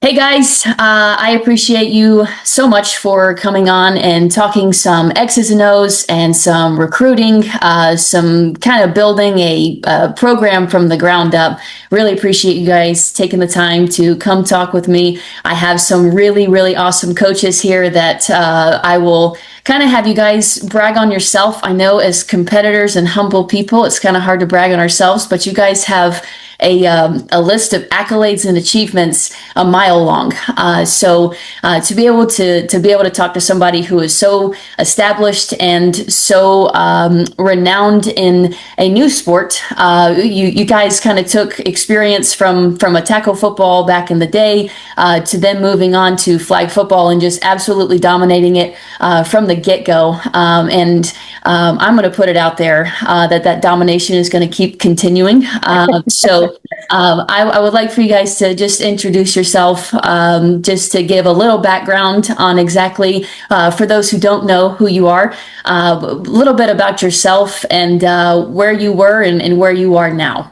Hey guys, I appreciate you so much for coming on and talking some X's and O's and some recruiting, some kind of building a program from the ground up. Really appreciate you guys taking the time to come talk with me. I have some really, really awesome coaches here that I will kind of have you guys brag on yourself. I know as competitors and humble people, it's kind of hard to brag on ourselves, but you guys have a list of accolades and achievements a mile long. So to be able to talk to somebody who is so established and so renowned in a new sport, you guys kind of took experience from a tackle football back in the day to then moving on to flag football and just absolutely dominating it from the get-go. I'm going to put it out there that domination is going to keep continuing. I would like for you guys to just introduce yourself, just to give a little background on exactly, for those who don't know who you are, a little bit about yourself and where you were and where you are now.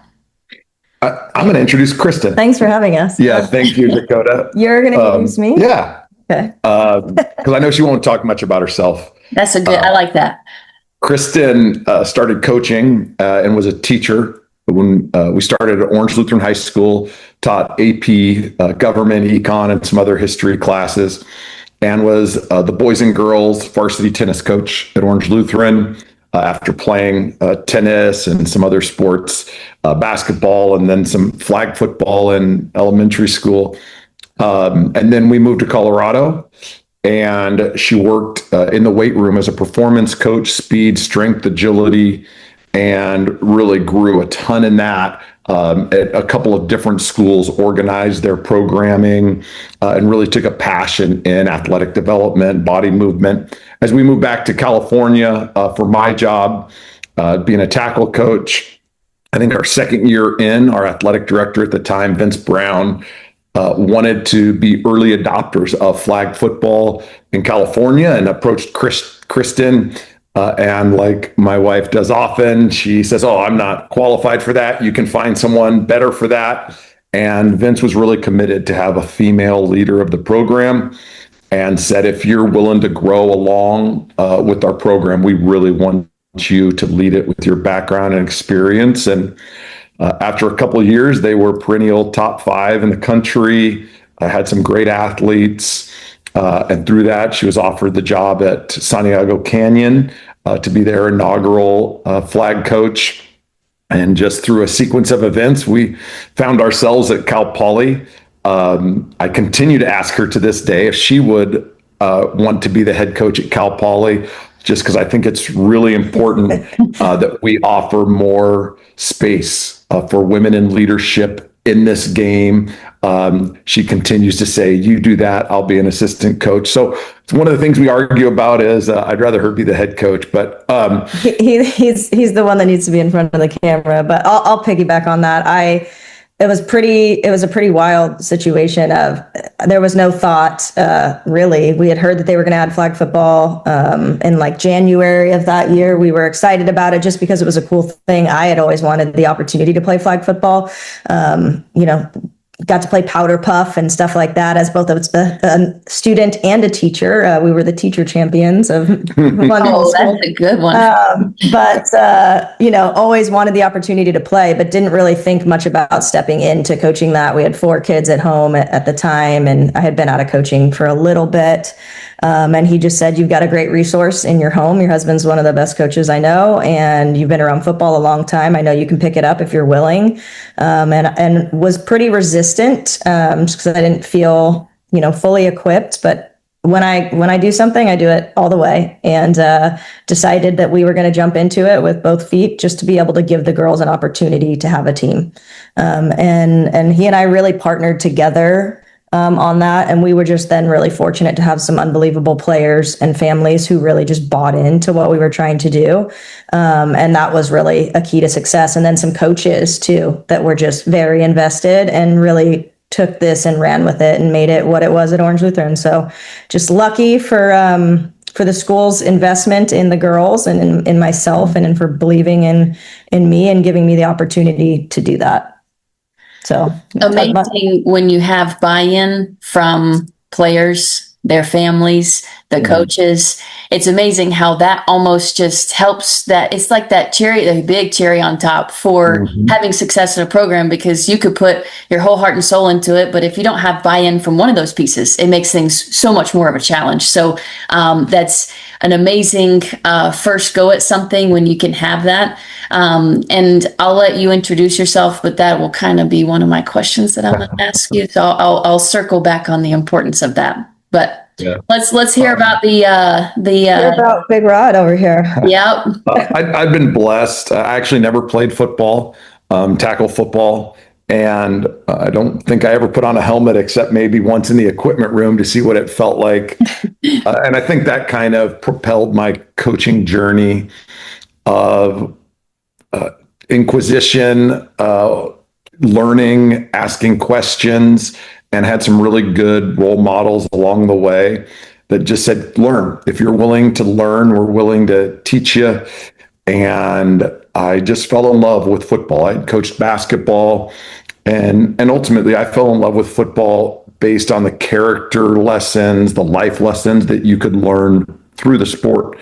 I'm going to introduce Kristen. Thanks for having us. Yeah, thank you, Dakota. You're going to introduce me? Yeah. Okay. Because I know she won't talk much about herself. That's a good, I like that. Kristen started coaching and was a teacher when we started at Orange Lutheran High School, taught AP, government, econ, and some other history classes, and was the boys and girls varsity tennis coach at Orange Lutheran after playing tennis and some other sports, basketball, and then some flag football in elementary school. And then we moved to Colorado, and she worked in the weight room as a performance coach, speed, strength, agility, and really grew a ton in that at a couple of different schools, organized their programming, and really took a passion in athletic development, body movement. As we moved back to California for my job, being a tackle coach, I think our second year in, our athletic director at the time, Vince Brown, wanted to be early adopters of flag football in California and approached Kristen. And like my wife does often, she says, "Oh, I'm not qualified for that. You can find someone better for that." And Vince was really committed to have a female leader of the program and said, "If you're willing to grow along with our program, we really want you to lead it with your background and experience." And after a couple of years, they were perennial top 5 in the country. I had some great athletes. And through that, she was offered the job at Santiago Canyon to be their inaugural flag coach. And just through a sequence of events, we found ourselves at Cal Poly. I continue to ask her to this day if she would want to be the head coach at Cal Poly, just because I think it's really important that we offer more space for women in leadership in this game. She continues to say, "You do that, I'll be an assistant coach." So it's one of the things we argue about is I'd rather her be the head coach, but he's the one that needs to be in front of the camera. But I'll piggyback on that. It was a pretty wild situation of there was no thought, really. We had heard that they were going to add flag football in like January of that year. We were excited about it just because it was a cool thing. I had always wanted the opportunity to play flag football. Got to play powder puff and stuff like that as both a student and a teacher. We were the teacher champions of London Oh, that's a good one. Always wanted the opportunity to play, but didn't really think much about stepping into coaching that. We had 4 kids at home at the time, and I had been out of coaching for a little bit. And he just said, "You've got a great resource in your home. Your husband's one of the best coaches I know, and you've been around football a long time. I know you can pick it up if you're willing." And was pretty resistant just because I didn't feel, fully equipped. But when I do something, I do it all the way, and decided that we were going to jump into it with both feet just to be able to give the girls an opportunity to have a team. And he and I really partnered together on that. And we were just then really fortunate to have some unbelievable players and families who really just bought into what we were trying to do. And that was really a key to success. And then some coaches too, that were just very invested and really took this and ran with it and made it what it was at Orange Lutheran. So just lucky for the school's investment in the girls and in myself and for believing in me and giving me the opportunity to do that. So talk about. Amazing when you have buy-in from players, their families, the coaches. It's amazing how that almost just helps, that it's like that cherry, the big cherry on top for having success in a program, because you could put your whole heart and soul into it, but if you don't have buy-in from one of those pieces, it makes things so much more of a challenge. So that's an amazing first go at something when you can have that. And I'll let you introduce yourself, but that will kind of be one of my questions that I'm going to ask you. So I'll circle back on the importance of that. But let's hear about the Hear about Big Rod over here. yeah. I've been blessed. I actually never played football, tackle football. And I don't think I ever put on a helmet except maybe once in the equipment room to see what it felt like. And I think that kind of propelled my coaching journey of inquisition, learning, asking questions, and had some really good role models along the way that just said, learn. If you're willing to learn, we're willing to teach you. And I just fell in love with football. I coached basketball, and ultimately I fell in love with football based on the character lessons, the life lessons that you could learn through the sport.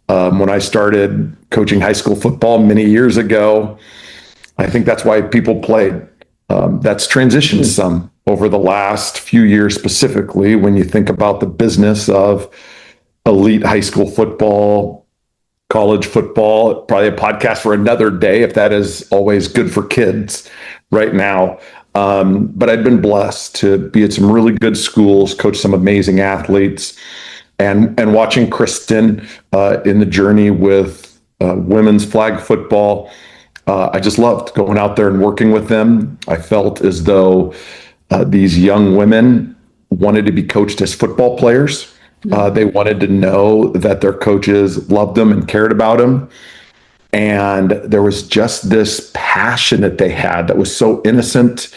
When I started coaching high school football many years ago, I think that's why people played. That's transitioned some over the last few years, specifically when you think about the business of elite high school football, college football. Probably a podcast for another day if that is always good for kids right now. But I've been blessed to be at some really good schools, coach some amazing athletes, and watching Kristen in the journey with women's flag football. I just loved going out there and working with them. I felt as though these young women wanted to be coached as football players. They wanted to know that their coaches loved them and cared about them. And there was just this passion that they had that was so innocent,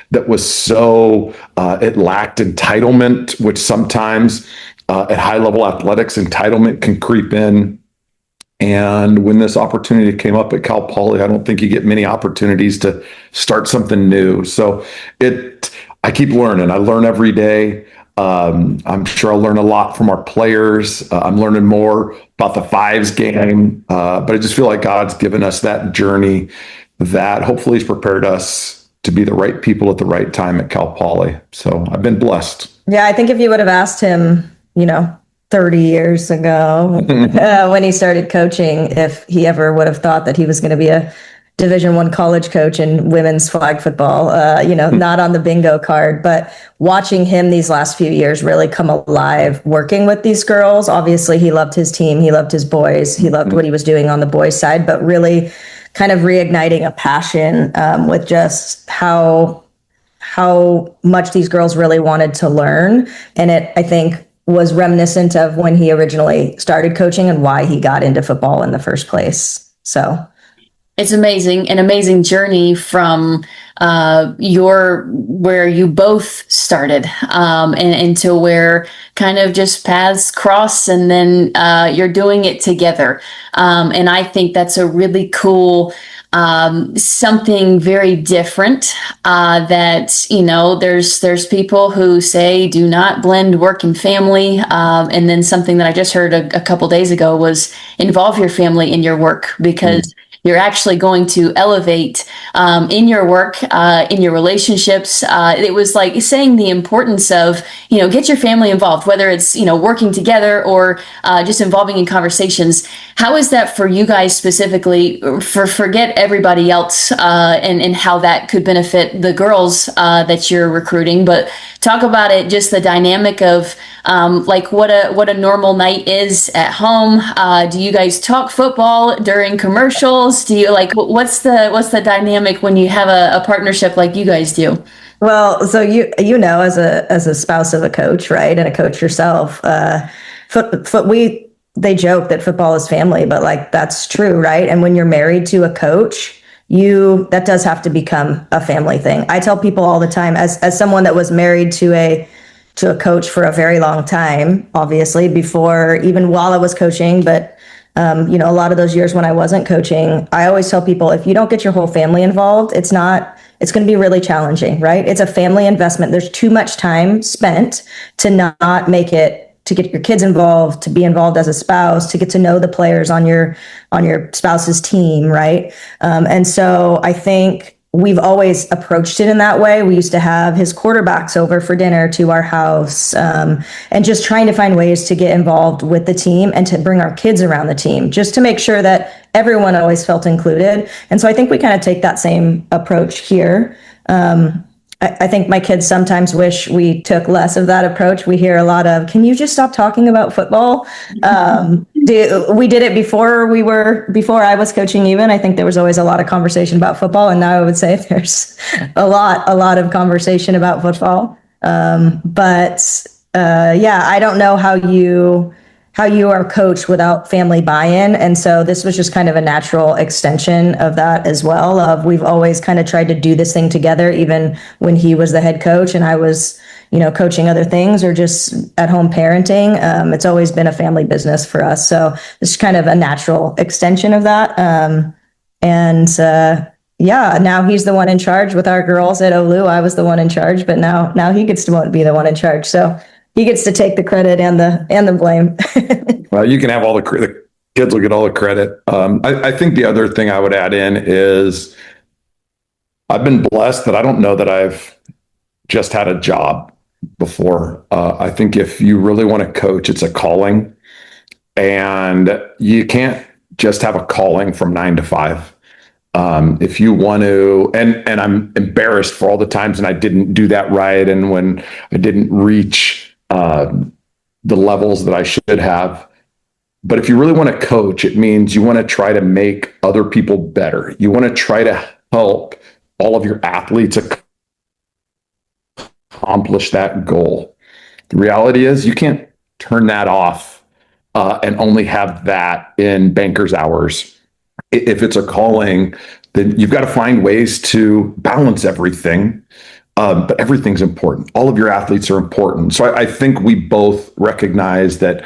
that was so, it lacked entitlement, which sometimes at high level athletics, entitlement can creep in. And when this opportunity came up at Cal Poly, I don't think you get many opportunities to start something new. So I keep learning. I learn every day. I'm sure I'll learn a lot from our players. I'm learning more about the fives game. But I just feel like God's given us that journey that hopefully has prepared us to be the right people at the right time at Cal Poly. So I've been blessed. Yeah, I think if you would have asked him, 30 years ago when he started coaching, if he ever would have thought that he was going to be a Division I college coach in women's flag football, not on the bingo card, but watching him these last few years really come alive, working with these girls. Obviously, he loved his team. He loved his boys. He loved what he was doing on the boys' side, but really kind of reigniting a passion with just how much these girls really wanted to learn. And it, I think, was reminiscent of when he originally started coaching and why he got into football in the first place. So it's amazing, an amazing journey from where you both started and to where kind of just paths cross, and then you're doing it together. And I think that's a really cool something very different that, there's people who say do not blend work and family. And then something that I just heard a couple days ago was involve your family in your work, because you're actually going to elevate in your work, in your relationships. It was like saying the importance of, get your family involved, whether it's, working together or just involving in conversations. How is that for you guys specifically? Forget everybody else and how that could benefit the girls that you're recruiting, but talk about it, just the dynamic of what a normal night is at home. Do you guys talk football during commercials? Do you what's the dynamic when you have a partnership like you guys do? Well, so as a spouse of a coach, right, and a coach yourself, they joke that football is family, but that's true, right? And when you're married to a coach, that does have to become a family thing. I tell people all the time, as someone that was married to a coach for a very long time, obviously before, even while I was coaching, but a lot of those years when I wasn't coaching, I always tell people, if you don't get your whole family involved, it's not it's going to be really challenging, right? It's a family investment. There's too much time spent to not make it, to get your kids involved, to be involved as a spouse, to get to know the players on your spouse's team, right? And so I think we've always approached it in that way. We used to have his quarterbacks over for dinner to our house, and just trying to find ways to get involved with the team and to bring our kids around the team, just to make sure that everyone always felt included. And so I think we kind of take that same approach here. I think my kids sometimes wish we took less of that approach. We hear a lot of, can you just stop talking about football? We did it before I was coaching even. I think there was always a lot of conversation about football. And now I would say there's a lot of conversation about football. Yeah, I don't know how you are coached without family buy-in. And so this was just kind of a natural extension of that as well. We've always kind of tried to do this thing together, even when he was the head coach and I was, coaching other things or just at home parenting. It's always been a family business for us. So this is kind of a natural extension of that. Yeah, now he's the one in charge with our girls at Olu. I was the one in charge, but now he gets to be the one in charge. So he gets to take the credit and the blame. Well, you can have all the kids will get all the credit. I think the other thing I would add in is I've been blessed that I don't know that I've just had a job before. I think if you really want to coach, it's a calling, and you can't just have a calling from 9 to 5. If you want to, and I'm embarrassed for all the times and I didn't do that right, and when I didn't reach the levels that I should have. But if you really want to coach, it means you want to try to make other people better. You want to try to help all of your athletes accomplish that goal. The reality is you can't turn that off and only have that in banker's hours. If it's a calling, then you've got to find ways to balance everything. But everything's important. All of your athletes are important. So I think we both recognize that,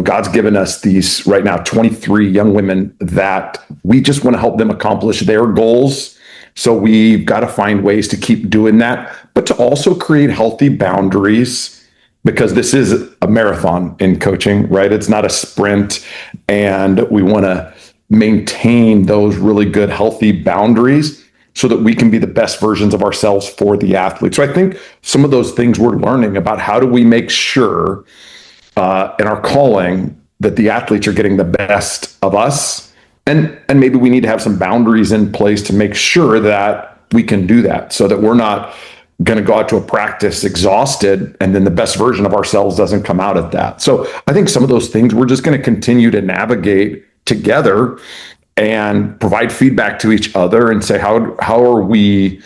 God's given us these right now 23 young women that we just want to help them accomplish their goals. So we've got to find ways to keep doing that, but to also create healthy boundaries, because this is a marathon in coaching, right? It's not a sprint, and we want to maintain those really good, healthy boundaries so that we can be the best versions of ourselves for the athlete. So I think some of those things we're learning about how do we make sure in our calling that the athletes are getting the best of us. And maybe we need to have some boundaries in place to make sure that we can do that, so that we're not going to go out to a practice exhausted and then the best version of ourselves doesn't come out at that. So I think some of those things we're just going to continue to navigate together and provide feedback to each other and say, how are we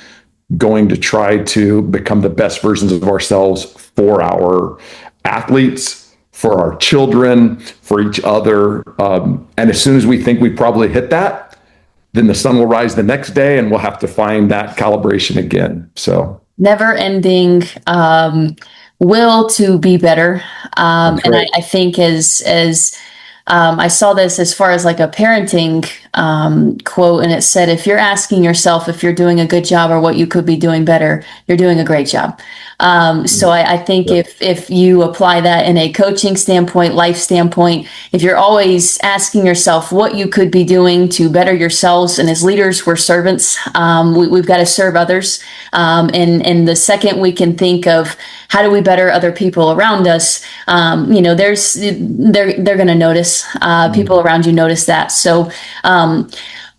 going to try to become the best versions of ourselves for our athletes, for our children, for each other. And as soon as we think we probably hit that, then the sun will rise the next day and we'll have to find that calibration again. So never ending will to be better. And right. I think as I saw this as far as like a parenting quote, and it said, if you're asking yourself if you're doing a good job or what you could be doing better, you're doing a great job. So I think if you apply that in a coaching standpoint, life standpoint, if you're always asking yourself what you could be doing to better yourselves, and as leaders, we're servants, we've got to serve others. And the second we can think of how do we better other people around us, they're going to notice, people around you notice that. So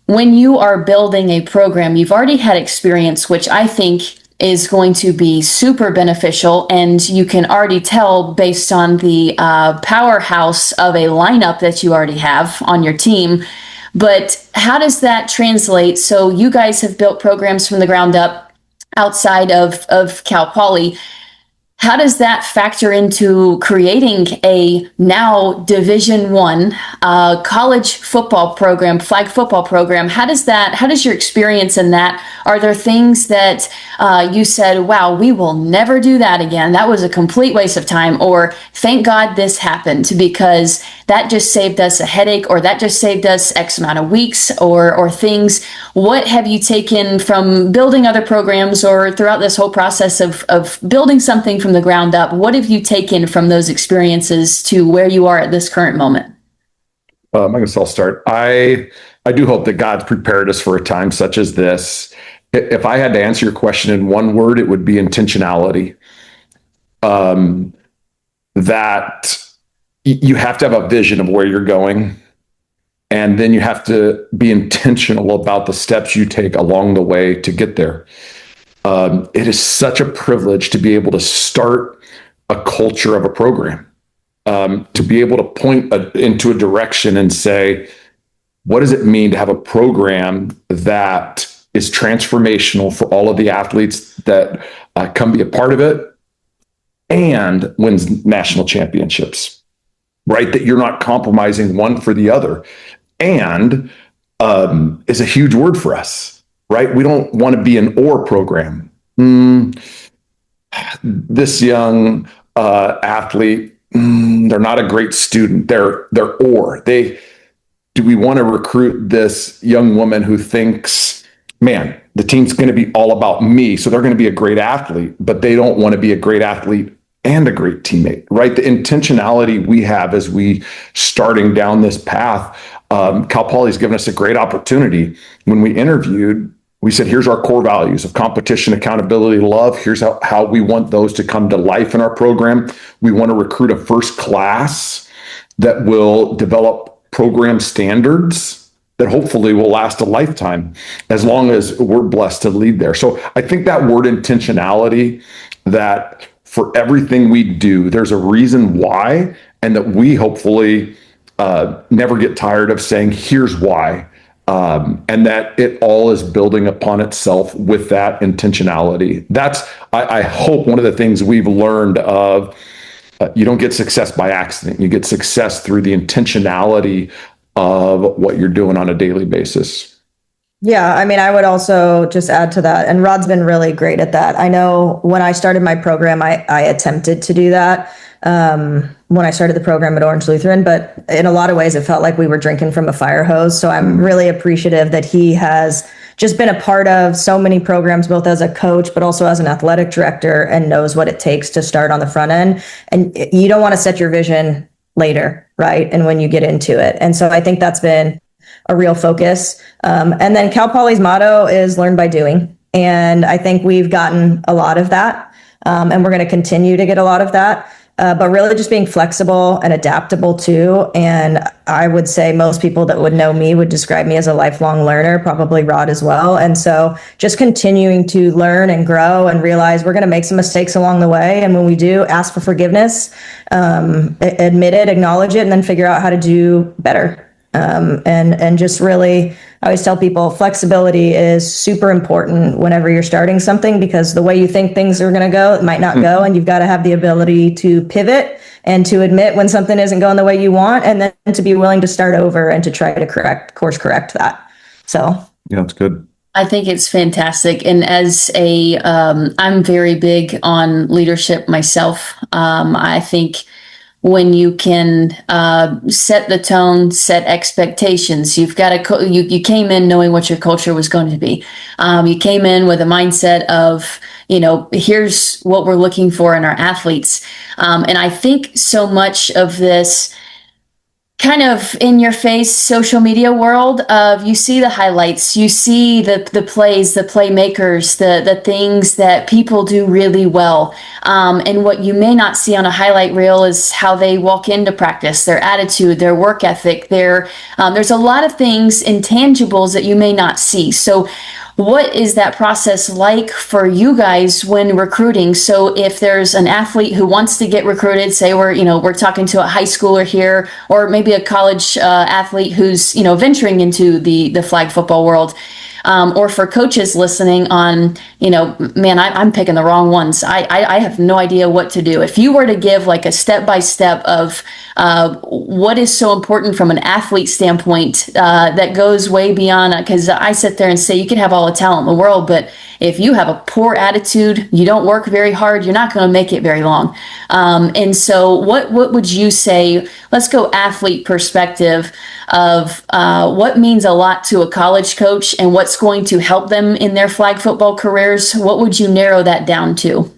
when you are building a program, you've already had experience, which I think is going to be super beneficial. And you can already tell based on the powerhouse of a lineup that you already have on your team. But how does that translate? So you guys have built programs from the ground up outside of Cal Poly. how does that factor into creating a now Division I college football program, flag football program? How does your experience in that? Are there things that you said, wow, we will never do that again? That was a complete waste of time. Or thank God this happened because that just saved us a headache, or that just saved us X amount of weeks or things. What have you taken from building other programs or throughout this whole process of building something from the ground up? What have you taken from those experiences to where you are at this current moment? I guess I'll start. I do hope that God's prepared us for a time such as this. If I had to answer your question in one word, it would be intentionality. That you have to have a vision of where you're going, and then you have to be intentional about the steps you take along the way to get there. It is such a privilege to be able to start a culture of a program, to be able to point into a direction and say, what does it mean to have a program that is transformational for all of the athletes that come be a part of it and wins national championships, right? That you're not compromising one for the other. And is a huge word for us, right? We don't want to be an or program. This young athlete, they're not a great student. They're or. Do we want to recruit this young woman who thinks, man, the team's going to be all about me, so they're going to be a great athlete, but they don't want to be a great athlete and a great teammate, right? The intentionality we have as we starting down this path. Cal Poly's given us a great opportunity. When we interviewed, we said, here's our core values of competition, accountability, love. Here's how we want those to come to life in our program. We want to recruit a first class that will develop program standards that hopefully will last a lifetime as long as we're blessed to lead there. So I think that word intentionality, that for everything we do, there's a reason why, and that we hopefully never get tired of saying, here's why. And that it all is building upon itself with that intentionality. That's, I hope, one of the things we've learned of, you don't get success by accident. You get success through the intentionality of what you're doing on a daily basis. Yeah, I mean, I would also just add to that, and Rod's been really great at that. I know when I started my program, I attempted to do that when I started the program at Orange Lutheran, but in a lot of ways, it felt like we were drinking from a fire hose. So I'm really appreciative that he has just been a part of so many programs, both as a coach, but also as an athletic director, and knows what it takes to start on the front end. And you don't want to set your vision later, right? And when you get into it. And so I think that's been a real focus. And then Cal Poly's motto is learn by doing. And I think we've gotten a lot of that. And we're going to continue to get a lot of that. But really just being flexible and adaptable too. And I would say most people that would know me would describe me as a lifelong learner, probably Rod as well. And so just continuing to learn and grow and realize we're going to make some mistakes along the way. And when we do, ask for forgiveness, admit it, acknowledge it, and then figure out how to do better. And just really, I always tell people flexibility is super important whenever you're starting something, because the way you think things are going to go, it might not go. And you've got to have the ability to pivot and to admit when something isn't going the way you want, and then to be willing to start over and to try to course correct that. So, yeah, that's good. I think it's fantastic. And as I'm very big on leadership myself. I think when you can set the tone, set expectations, you've got to, you came in knowing what your culture was going to be. You came in with a mindset of, here's what we're looking for in our athletes. And I think so much of this kind of in your face social media world of, you see the highlights, you see the plays, the playmakers, the things that people do really well. And what you may not see on a highlight reel is how they walk into practice, their attitude, their work ethic, there's a lot of things, intangibles that you may not see. So what is that process like for you guys when recruiting? So if there's an athlete who wants to get recruited, say we're talking to a high schooler here, or maybe a college athlete who's venturing into the flag football world, or for coaches listening on, man, I'm picking the wrong ones. I have no idea what to do. If you were to give like a step-by-step of what is so important from an athlete standpoint that goes way beyond, because I sit there and say you can have all the talent in the world, but if you have a poor attitude, you don't work very hard, you're not going to make it very long. And so what would you say, let's go athlete perspective of what means a lot to a college coach and what's going to help them in their flag football careers? What would you narrow that down to?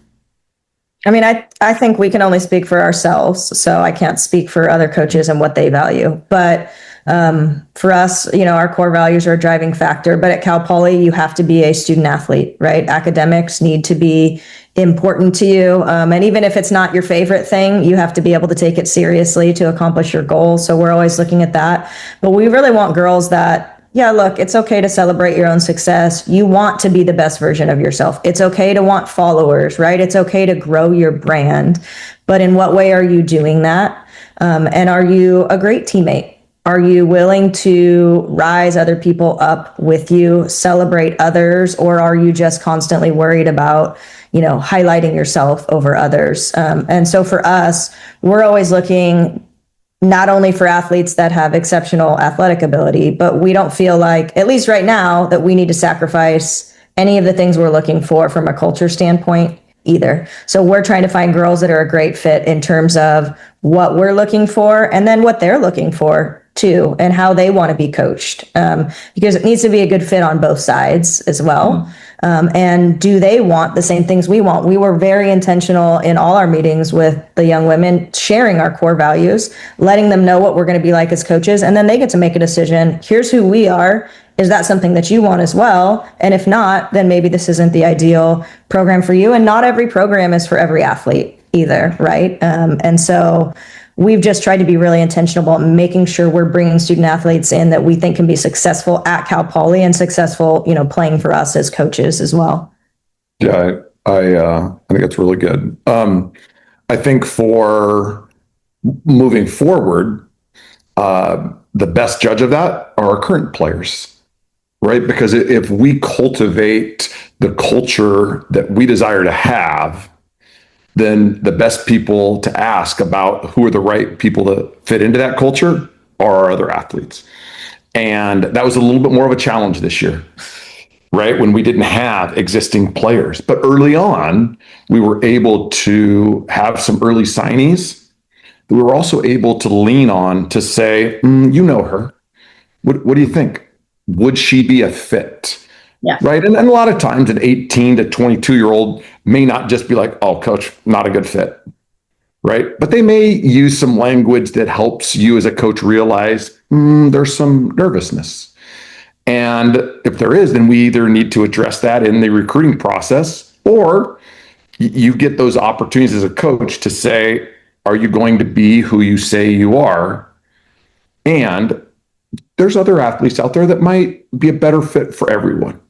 I mean, I think we can only speak for ourselves, so I can't speak for other coaches and what they value. But for us, our core values are a driving factor. But at Cal Poly, you have to be a student athlete, right? Academics need to be important to you. And even if it's not your favorite thing, you have to be able to take it seriously to accomplish your goals. So we're always looking at that. But we really want girls that, yeah, look, it's okay to celebrate your own success. You want to be the best version of yourself. It's okay to want followers, right? It's okay to grow your brand. But in what way are you doing that? And are you a great teammate? Are you willing to rise other people up with you, celebrate others, or are you just constantly worried about, highlighting yourself over others? And so for us, we're always looking not only for athletes that have exceptional athletic ability, but we don't feel like, at least right now, that we need to sacrifice any of the things we're looking for from a culture standpoint either. So we're trying to find girls that are a great fit in terms of what we're looking for and then what they're looking for too, and how they want to be coached, because it needs to be a good fit on both sides as well. And do they want the same things we want? We were very intentional in all our meetings with the young women, sharing our core values, letting them know what we're going to be like as coaches, and then they get to make a decision. Here's who we are. Is that something that you want as well? And if not, then maybe this isn't the ideal program for you. And not every program is for every athlete either, right? And so we've just tried to be really intentional about making sure we're bringing student athletes in that we think can be successful at Cal Poly and successful, playing for us as coaches as well. Yeah, I think that's really good. I think for moving forward, the best judge of that are our current players, right? Because if we cultivate the culture that we desire to have, then the best people to ask about who are the right people to fit into that culture are our other athletes. And that was a little bit more of a challenge this year, right? When we didn't have existing players. But early on, we were able to have some early signees. We were also able to lean on to say, you know her. What do you think? Would she be a fit? Yeah. Right. And a lot of times an 18 to 22-year-old may not just be like, oh, coach, not a good fit. Right. But they may use some language that helps you as a coach realize there's some nervousness. And if there is, then we either need to address that in the recruiting process, or you get those opportunities as a coach to say, are you going to be who you say you are? And there's other athletes out there that might be a better fit for everyone.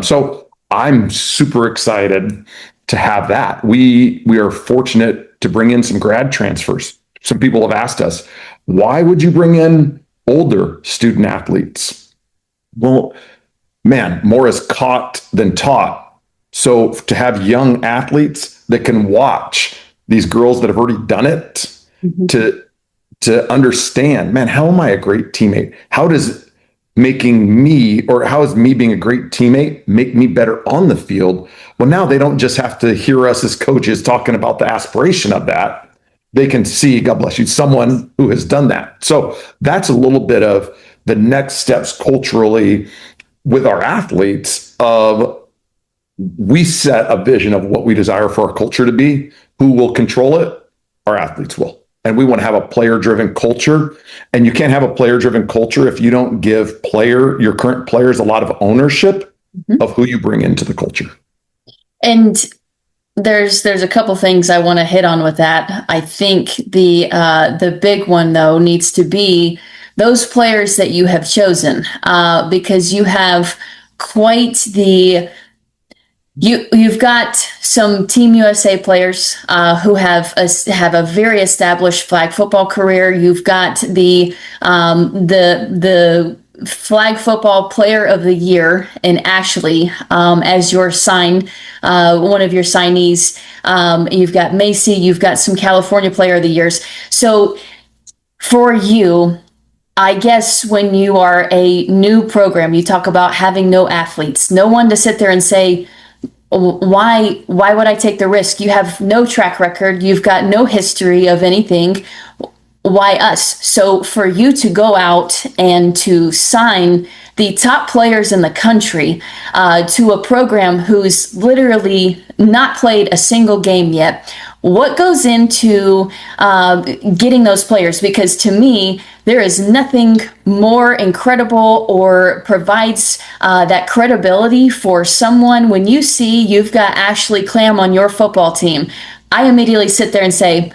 So I'm super excited to have that. We are fortunate to bring in some grad transfers. Some people have asked us, why would you bring in older student athletes? Well, man, more is caught than taught. So to have young athletes that can watch these girls that have already done it, to understand, man, how am I a great teammate? How is me being a great teammate make me better on the field? Well, now they don't just have to hear us as coaches talking about the aspiration of that. They can see, God bless you, someone who has done that. So that's a little bit of the next steps culturally with our athletes of we set a vision of what we desire for our culture to be. Who will control it? Our athletes will. And we want to have a player-driven culture. And you can't have a player-driven culture if you don't give your current players a lot of ownership of who you bring into the culture. And there's a couple things I want to hit on with that. I think the big one though needs to be those players that you have chosen, because you have quite the You've got some Team USA players who have a very established flag football career. You've got the Flag Football Player of the Year in Ashley as your one of your signees. You've got Macy, you've got some California Player of the Years. So for you, I guess when you are a new program, you talk about having no athletes, no one to sit there and say, why would I take the risk? You have no track record. You've got no history of anything. Why us? So for you to go out and to sign the top players in the country to a program who's literally not played a single game yet, what goes into getting those players? Because to me, there is nothing more incredible or provides that credibility for someone. When you see you've got Ashley Clam on your football team, I immediately sit there and say,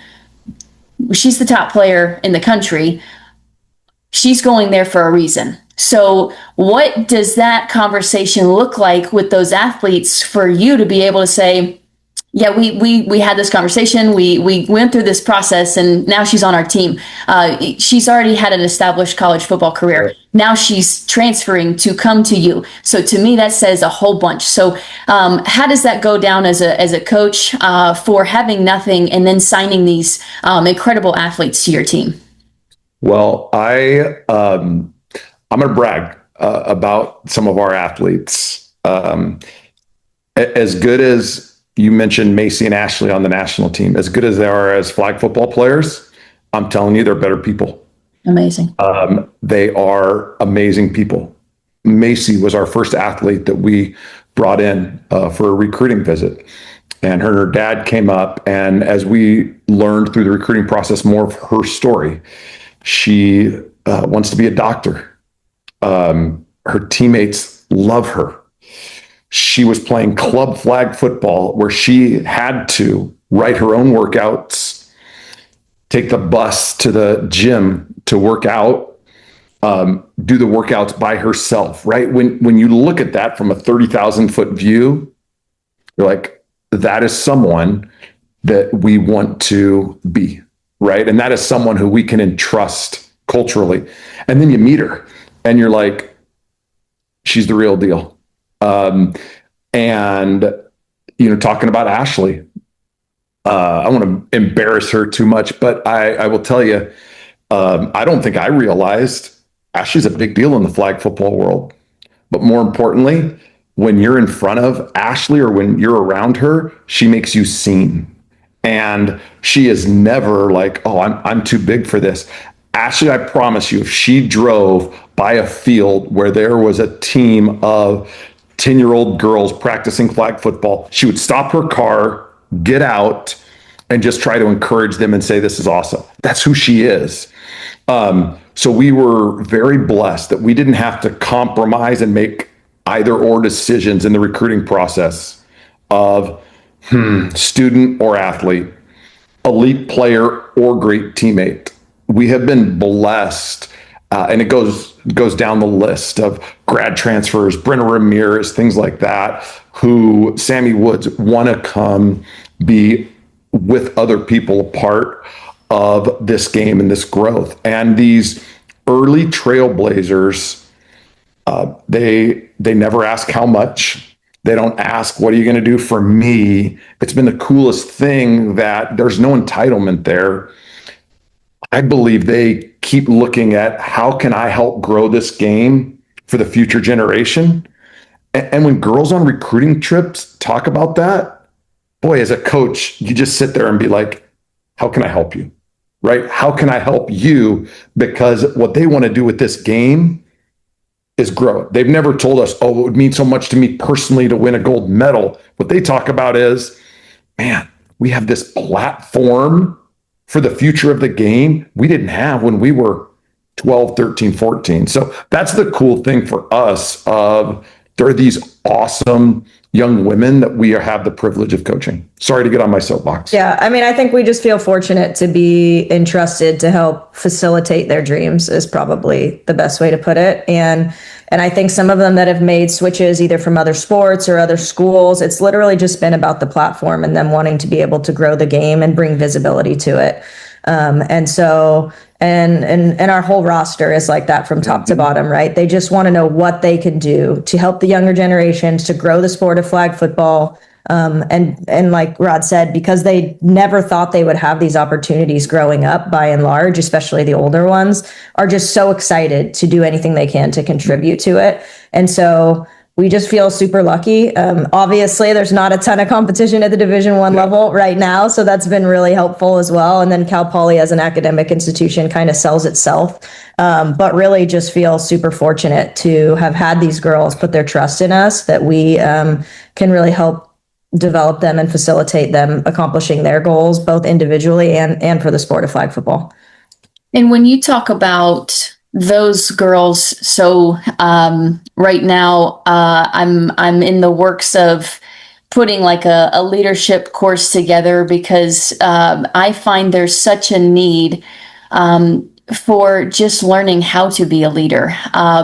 she's the top player in the country. She's going there for a reason. So what does that conversation look like with those athletes for you to be able to say, yeah, we had this conversation. We went through this process, and now she's on our team. She's already had an established college football career. Right. Now she's transferring to come to you. So to me, that says a whole bunch. So how does that go down as a coach for having nothing and then signing these incredible athletes to your team? Well, I'm going to brag about some of our athletes. As good as you mentioned Macy and Ashley on the national team, as good as they are as flag football players, I'm telling you, they're better people. Amazing. They are amazing people. Macy was our first athlete that we brought in for a recruiting visit. And her and her dad came up, and as we learned through the recruiting process more of her story, she wants to be a doctor. Her teammates love her. She was playing club flag football where she had to write her own workouts, take the bus to the gym to work out, do the workouts by herself, right? When you look at that from a 30,000 foot view, you're like, that is someone that we want to be, right? And that is someone who we can entrust culturally. And then you meet her and you're like, she's the real deal. And, talking about Ashley, I want to embarrass her too much, but I will tell you, I don't think I realized Ashley's a big deal in the flag football world. But more importantly, when you're in front of Ashley or when you're around her, she makes you seen. And she is never like, oh, I'm too big for this. Ashley, I promise you, if she drove by a field where there was a team of 10-year-old girls practicing flag football, she would stop her car, get out, and just try to encourage them and say, this is awesome. That's who she is. So we were very blessed that we didn't have to compromise and make either or decisions in the recruiting process of student or athlete, elite player or great teammate. We have been blessed, and it goes down the list of grad transfers, Brenna Ramirez, things like that, who Sammy Woods want to come be with other people a part of this game and this growth. And these early trailblazers, they never ask how much. They don't ask, what are you going to do for me? It's been the coolest thing that there's no entitlement there. I believe they keep looking at how can I help grow this game for the future generation. And when girls on recruiting trips talk about that, boy, as a coach, you just sit there and be like, how can I help you? Right? How can I help you? Because what they want to do with this game is grow it. They've never told us, oh, it would mean so much to me personally to win a gold medal. What they talk about is, man, we have this platform for the future of the game we didn't have when we were 12, 13, 14. So that's the cool thing for us of there are these awesome young women that we have the privilege of coaching. Sorry to get on my soapbox. Yeah, I mean, I think we just feel fortunate to be entrusted to help facilitate their dreams is probably the best way to put it. And I think some of them that have made switches either from other sports or other schools, it's literally just been about the platform and them wanting to be able to grow the game and bring visibility to it. And so, and our whole roster is like that from top to bottom, right? They just want to know what they can do to help the younger generations to grow the sport of flag football. And like Rod said, because they never thought they would have these opportunities growing up, by and large, especially the older ones, are just so excited to do anything they can to contribute to it. And so we just feel super lucky. Obviously, there's not a ton of competition at the Division I level right now, so that's been really helpful as well. And then Cal Poly as an academic institution kind of sells itself, but really just feel super fortunate to have had these girls put their trust in us, that we can really help develop them and facilitate them accomplishing their goals, both individually and for the sport of flag football. And when you talk about those girls, so right now I'm in the works of putting like a leadership course together, because I find there's such a need for just learning how to be a leader,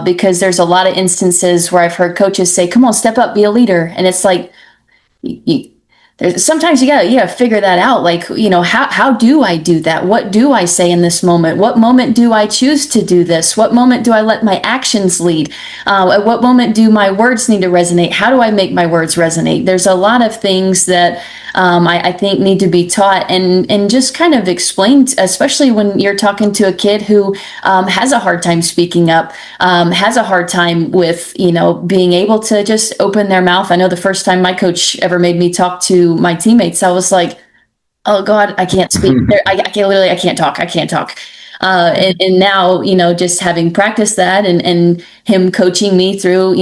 because there's a lot of instances where I've heard coaches say, come on, step up, be a leader. And it's like, sometimes you gotta figure that out. Like, how do I do that? What do I say in this moment? What moment do I choose to do this? What moment do I let my actions lead? At what moment do my words need to resonate? How do I make my words resonate? There's a lot of things that I think need to be taught and just kind of explained, especially when you're talking to a kid who has a hard time speaking up, has a hard time with, being able to just open their mouth. I know the first time my coach ever made me talk to my teammates, I was like, oh God, I can't speak. I can't talk. And now, just having practiced that and him coaching me through,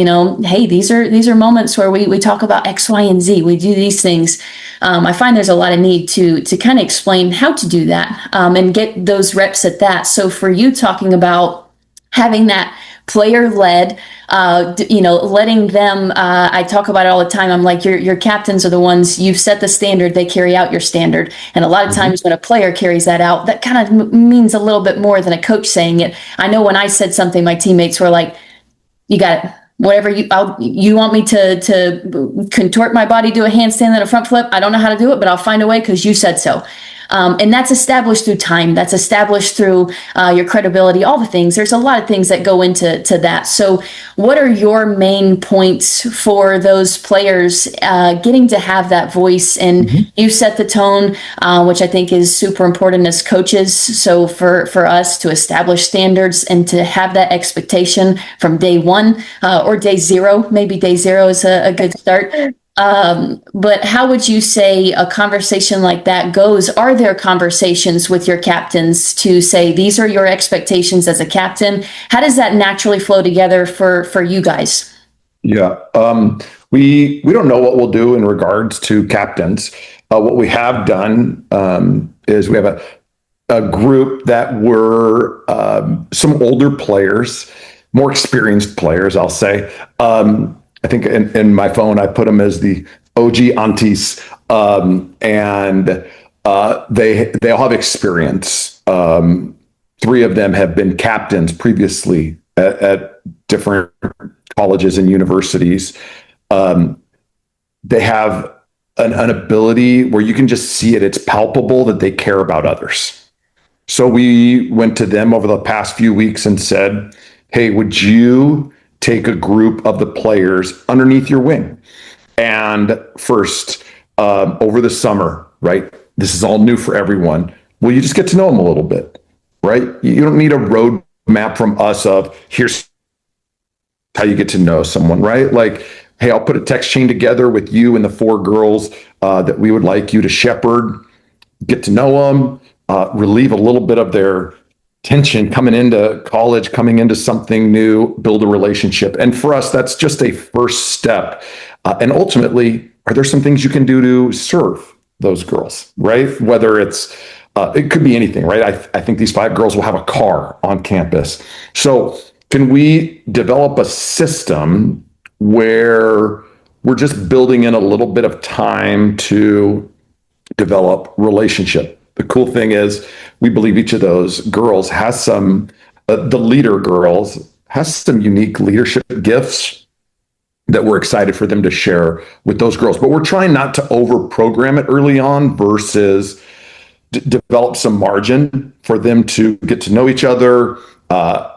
hey, these are moments where we talk about X, Y, and Z. We do these things. I find there's a lot of need to kind of explain how to do that, and get those reps at that. So for you talking about having that player-led, letting them, I talk about it all the time. I'm like, your captains are the ones, you've set the standard, they carry out your standard. And a lot of times when a player carries that out, that kind of means a little bit more than a coach saying it. I know when I said something, my teammates were like, you got it. Whatever you want me to contort my body, do a handstand and a front flip. I don't know how to do it, but I'll find a way because you said so. And that's established through time. That's established through your credibility, all the things. There's a lot of things that go into that. So what are your main points for those players getting to have that voice? And you set the tone, which I think is super important as coaches. So for us to establish standards and to have that expectation from day one or day zero, maybe day zero is a good start. But how would you say a conversation like that goes? Are there conversations with your captains to say, these are your expectations as a captain? How does that naturally flow together for you guys? Yeah. We don't know what we'll do in regards to captains. What we have done is we have a group that were some older players, more experienced players, I'll say. I think in my phone, I put them as the OG aunties, and they all have experience. 3 of them have been captains previously at different colleges and universities. They have an ability where you can just see it. It's palpable that they care about others. So we went to them over the past few weeks and said, hey, would you take a group of the players underneath your wing? And first, over the summer, right? This is all new for everyone. Well, you just get to know them a little bit, right? You don't need a roadmap from us of here's how you get to know someone, right? Like, hey, I'll put a text chain together with you and the 4 girls that we would like you to shepherd, get to know them, relieve a little bit of their tension coming into college, coming into something new, build a relationship. And for us, that's just a first step. And ultimately, are there some things you can do to serve those girls, right? Whether it's, it could be anything, right? I think these 5 girls will have a car on campus. So can we develop a system where we're just building in a little bit of time to develop relationship? The cool thing is we believe each of those girls has some, the leader girls has some unique leadership gifts that we're excited for them to share with those girls. But we're trying not to over program it early on versus develop some margin for them to get to know each other.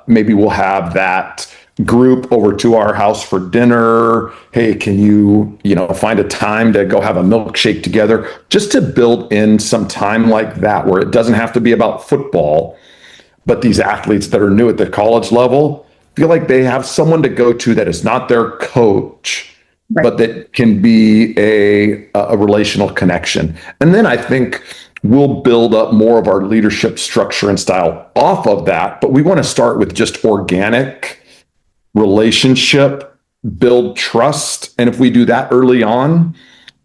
Maybe we'll have that group over to our house for dinner. Hey, can you, find a time to go have a milkshake together? Just to build in some time like that where it doesn't have to be about football, but these athletes that are new at the college level feel like they have someone to go to that is not their coach, right, but that can be a relational connection. And then I think we'll build up more of our leadership structure and style off of that. But we want to start with just organic relationship, build trust. And if we do that early on,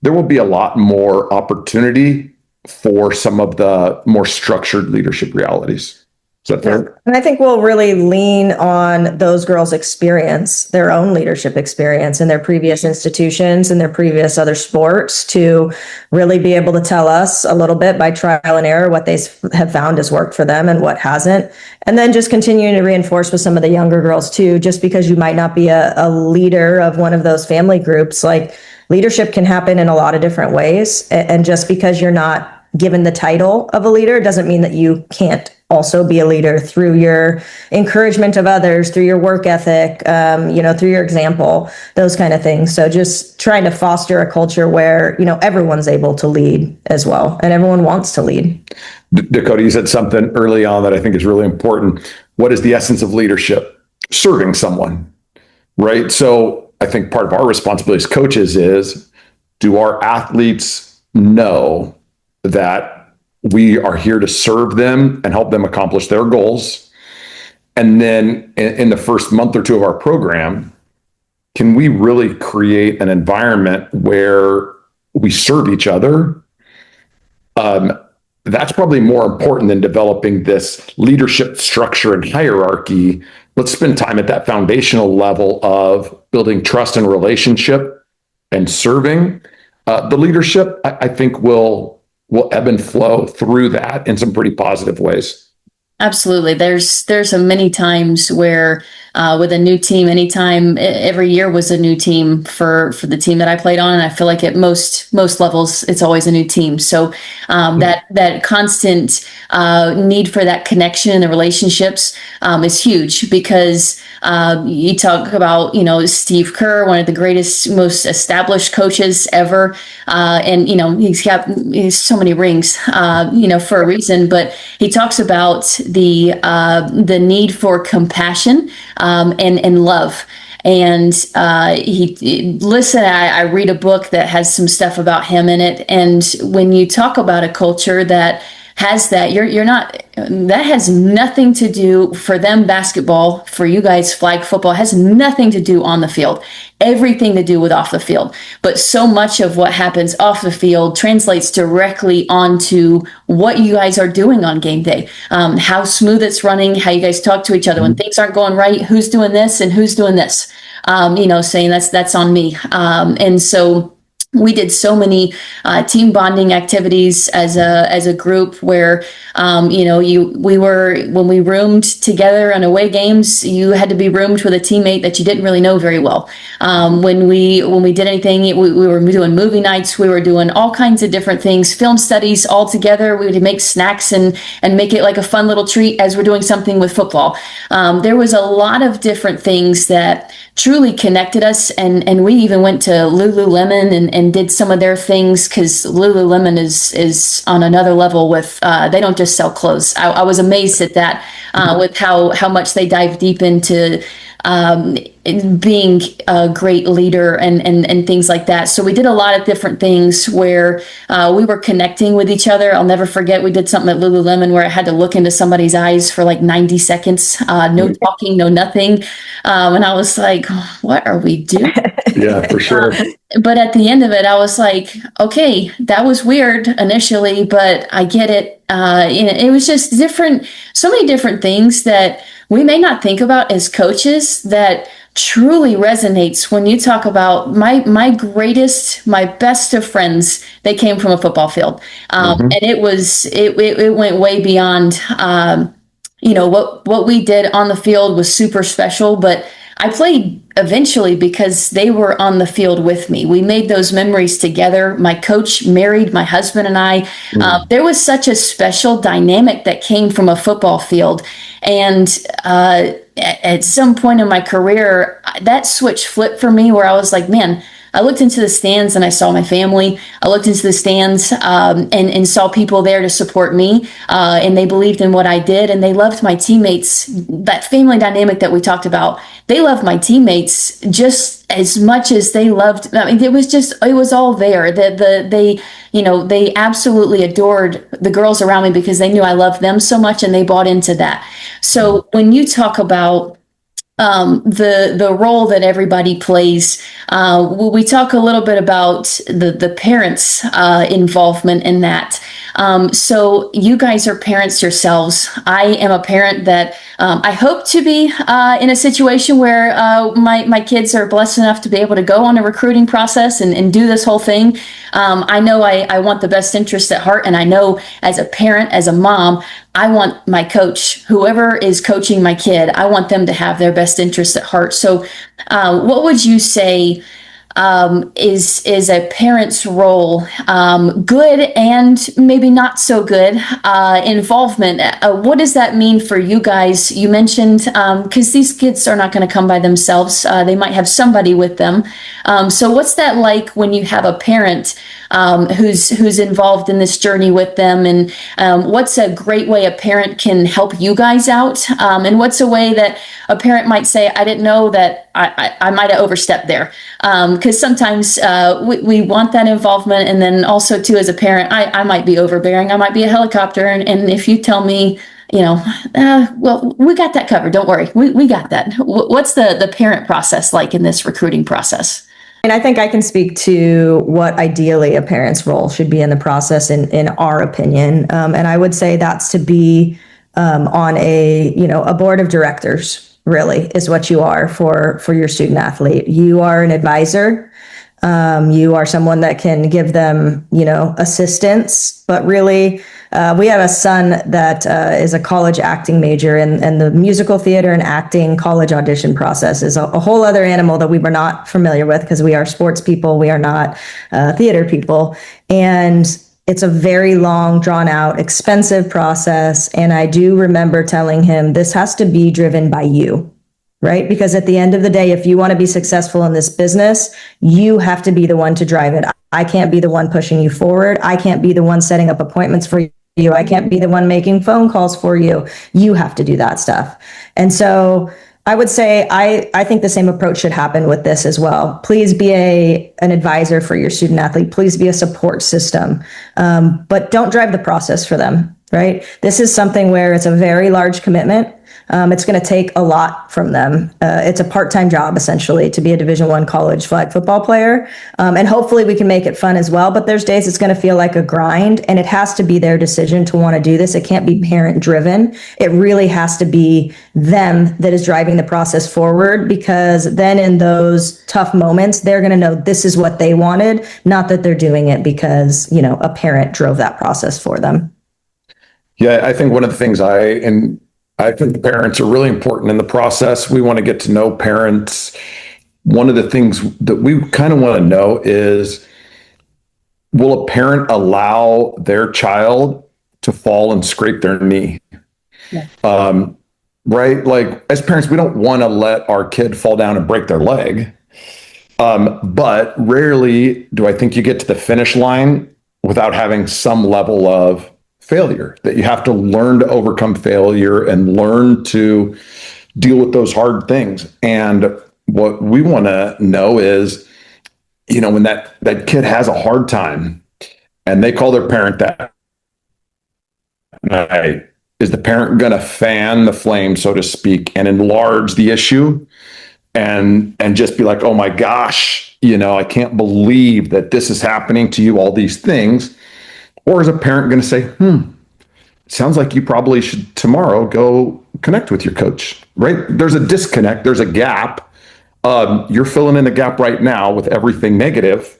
there will be a lot more opportunity for some of the more structured leadership realities. Is that fair? And I think we'll really lean on those girls' experience, their own leadership experience in their previous institutions and their previous other sports, to really be able to tell us a little bit by trial and error what they have found has worked for them and what hasn't. And then just continuing to reinforce with some of the younger girls too, just because you might not be a leader of one of those family groups, like leadership can happen in a lot of different ways. And just because you're not given the title of a leader doesn't mean that you can't also be a leader through your encouragement of others, through your work ethic, through your example, those kind of things. So just trying to foster a culture where, everyone's able to lead as well, and everyone wants to lead. Dakota, you said something early on that I think is really important. What is the essence of leadership? Serving someone, right? So I think part of our responsibility as coaches is, do our athletes know that we are here to serve them and help them accomplish their goals? And then in the first month or two of our program, can we really create an environment where we serve each other? That's probably more important than developing this leadership structure and hierarchy. Let's spend time at that foundational level of building trust and relationship and serving. The leadership, I think, will ebb and flow through that in some pretty positive ways. Absolutely. There's many times where with a new team, every year was a new team for the team that I played on, and I feel like at most levels it's always a new team. So that constant need for that connection and the relationships is huge, because you talk about Steve Kerr, one of the greatest, most established coaches ever, and he's so many rings for a reason, but he talks about the need for compassion and love. And I read a book that has some stuff about him in it. And when you talk about a culture that has that, that has nothing to do for them basketball, for you guys flag football, has nothing to do on the field, everything to do with off the field. But so much of what happens off the field translates directly onto what you guys are doing on game day, how smooth it's running, how you guys talk to each other when things aren't going right, who's doing this and who's doing this, saying that's on me. And so we did so many team bonding activities as a group where when we roomed together on away games, you had to be roomed with a teammate that you didn't really know very well. When we did anything, we were doing movie nights, we were doing all kinds of different things, film studies all together. We would make snacks and make it like a fun little treat as we're doing something with football. There was a lot of different things that truly connected us, and we even went to Lululemon and did some of their things, because Lululemon is on another level with they don't just sell clothes. I was amazed at that with how much they dive deep into being a great leader and things like that. So we did a lot of different things where we were connecting with each other. I'll never forget, we did something at Lululemon where I had to look into somebody's eyes for like 90 seconds, no talking, no nothing. And I was like, what are we doing? Yeah, for sure. But at the end of it, I was like, okay, that was weird initially, but I get it. It was just different, so many different things that we may not think about as coaches that truly resonates when you talk about my best of friends. They came from a football field, and it went way beyond. What we did on the field was super special, but I played eventually because they were on the field with me. We made those memories together. My coach married my husband and I. There was such a special dynamic that came from a football field. And at some point in my career, that switch flipped for me where I was like, man, I looked into the stands and I saw my family. I looked into the stands and saw people there to support me. And they believed in what I did and they loved my teammates. That family dynamic that we talked about, they loved my teammates just as much as they loved. I mean, it was all there. They absolutely adored the girls around me because they knew I loved them so much and they bought into that. So when you talk about the role that everybody plays. We talk a little bit about the parents' involvement in that. So you guys are parents yourselves. I am a parent that I hope to be in a situation where my kids are blessed enough to be able to go on a recruiting process and do this whole thing. I know I want the best interest at heart, and I know as a parent, as a mom, I want my coach, whoever is coaching my kid, I want them to have their best interest at heart. So what would you say is a parent's role, good and maybe not so good involvement? What does that mean for you guys? You mentioned because these kids are not going to come by themselves. They might have somebody with them. So what's that like when you have a parent who's involved in this journey with them, and what's a great way a parent can help you guys out, and what's a way that a parent might say, I didn't know that I might have overstepped there, because sometimes we want that involvement, and then also too as a parent, I might be overbearing, I might be a helicopter, and if you tell me, well, we got that covered, don't worry, we got that. What's the parent process like in this recruiting process? And I think I can speak to what ideally a parent's role should be in the process in our opinion. And I would say that's to be on a board of directors, really, is what you are for your student athlete. You are an advisor. You are someone that can give them, assistance, but really, we have a son that is a college acting major, and the musical theater and acting college audition process is a whole other animal that we were not familiar with because we are sports people. We are not theater people. And it's a very long, drawn out, expensive process. And I do remember telling him, this has to be driven by you. Right? Because at the end of the day, if you want to be successful in this business, you have to be the one to drive it. I can't be the one pushing you forward. I can't be the one setting up appointments for you. I can't be the one making phone calls for you. You have to do that stuff. And so I would say I think the same approach should happen with this as well. Please be an advisor for your student athlete. Please be a support system, but don't drive the process for them. Right? This is something where it's a very large commitment. It's going to take a lot from them. It's a part-time job, essentially, to be a Division I college flag football player. And hopefully we can make it fun as well. But there's days it's going to feel like a grind, and it has to be their decision to want to do this. It can't be parent-driven. It really has to be them that is driving the process forward, because then in those tough moments, they're going to know this is what they wanted, not that they're doing it because, a parent drove that process for them. Yeah, I think one of the things I think parents are really important in the process. We want to get to know parents. One of the things that we kind of want to know is, will a parent allow their child to fall and scrape their knee? Yeah. Right? Like, as parents, we don't want to let our kid fall down and break their leg. But rarely do I think you get to the finish line without having some level of failure, that you have to learn to overcome failure and learn to deal with those hard things. And what we want to know is, when that kid has a hard time and they call their parent that night, is the parent going to fan the flame, so to speak, and enlarge the issue and just be like, oh my gosh, I can't believe that this is happening to you, all these things? Or is a parent going to say, sounds like you probably should tomorrow go connect with your coach, right? There's a disconnect. There's a gap. You're filling in the gap right now with everything negative.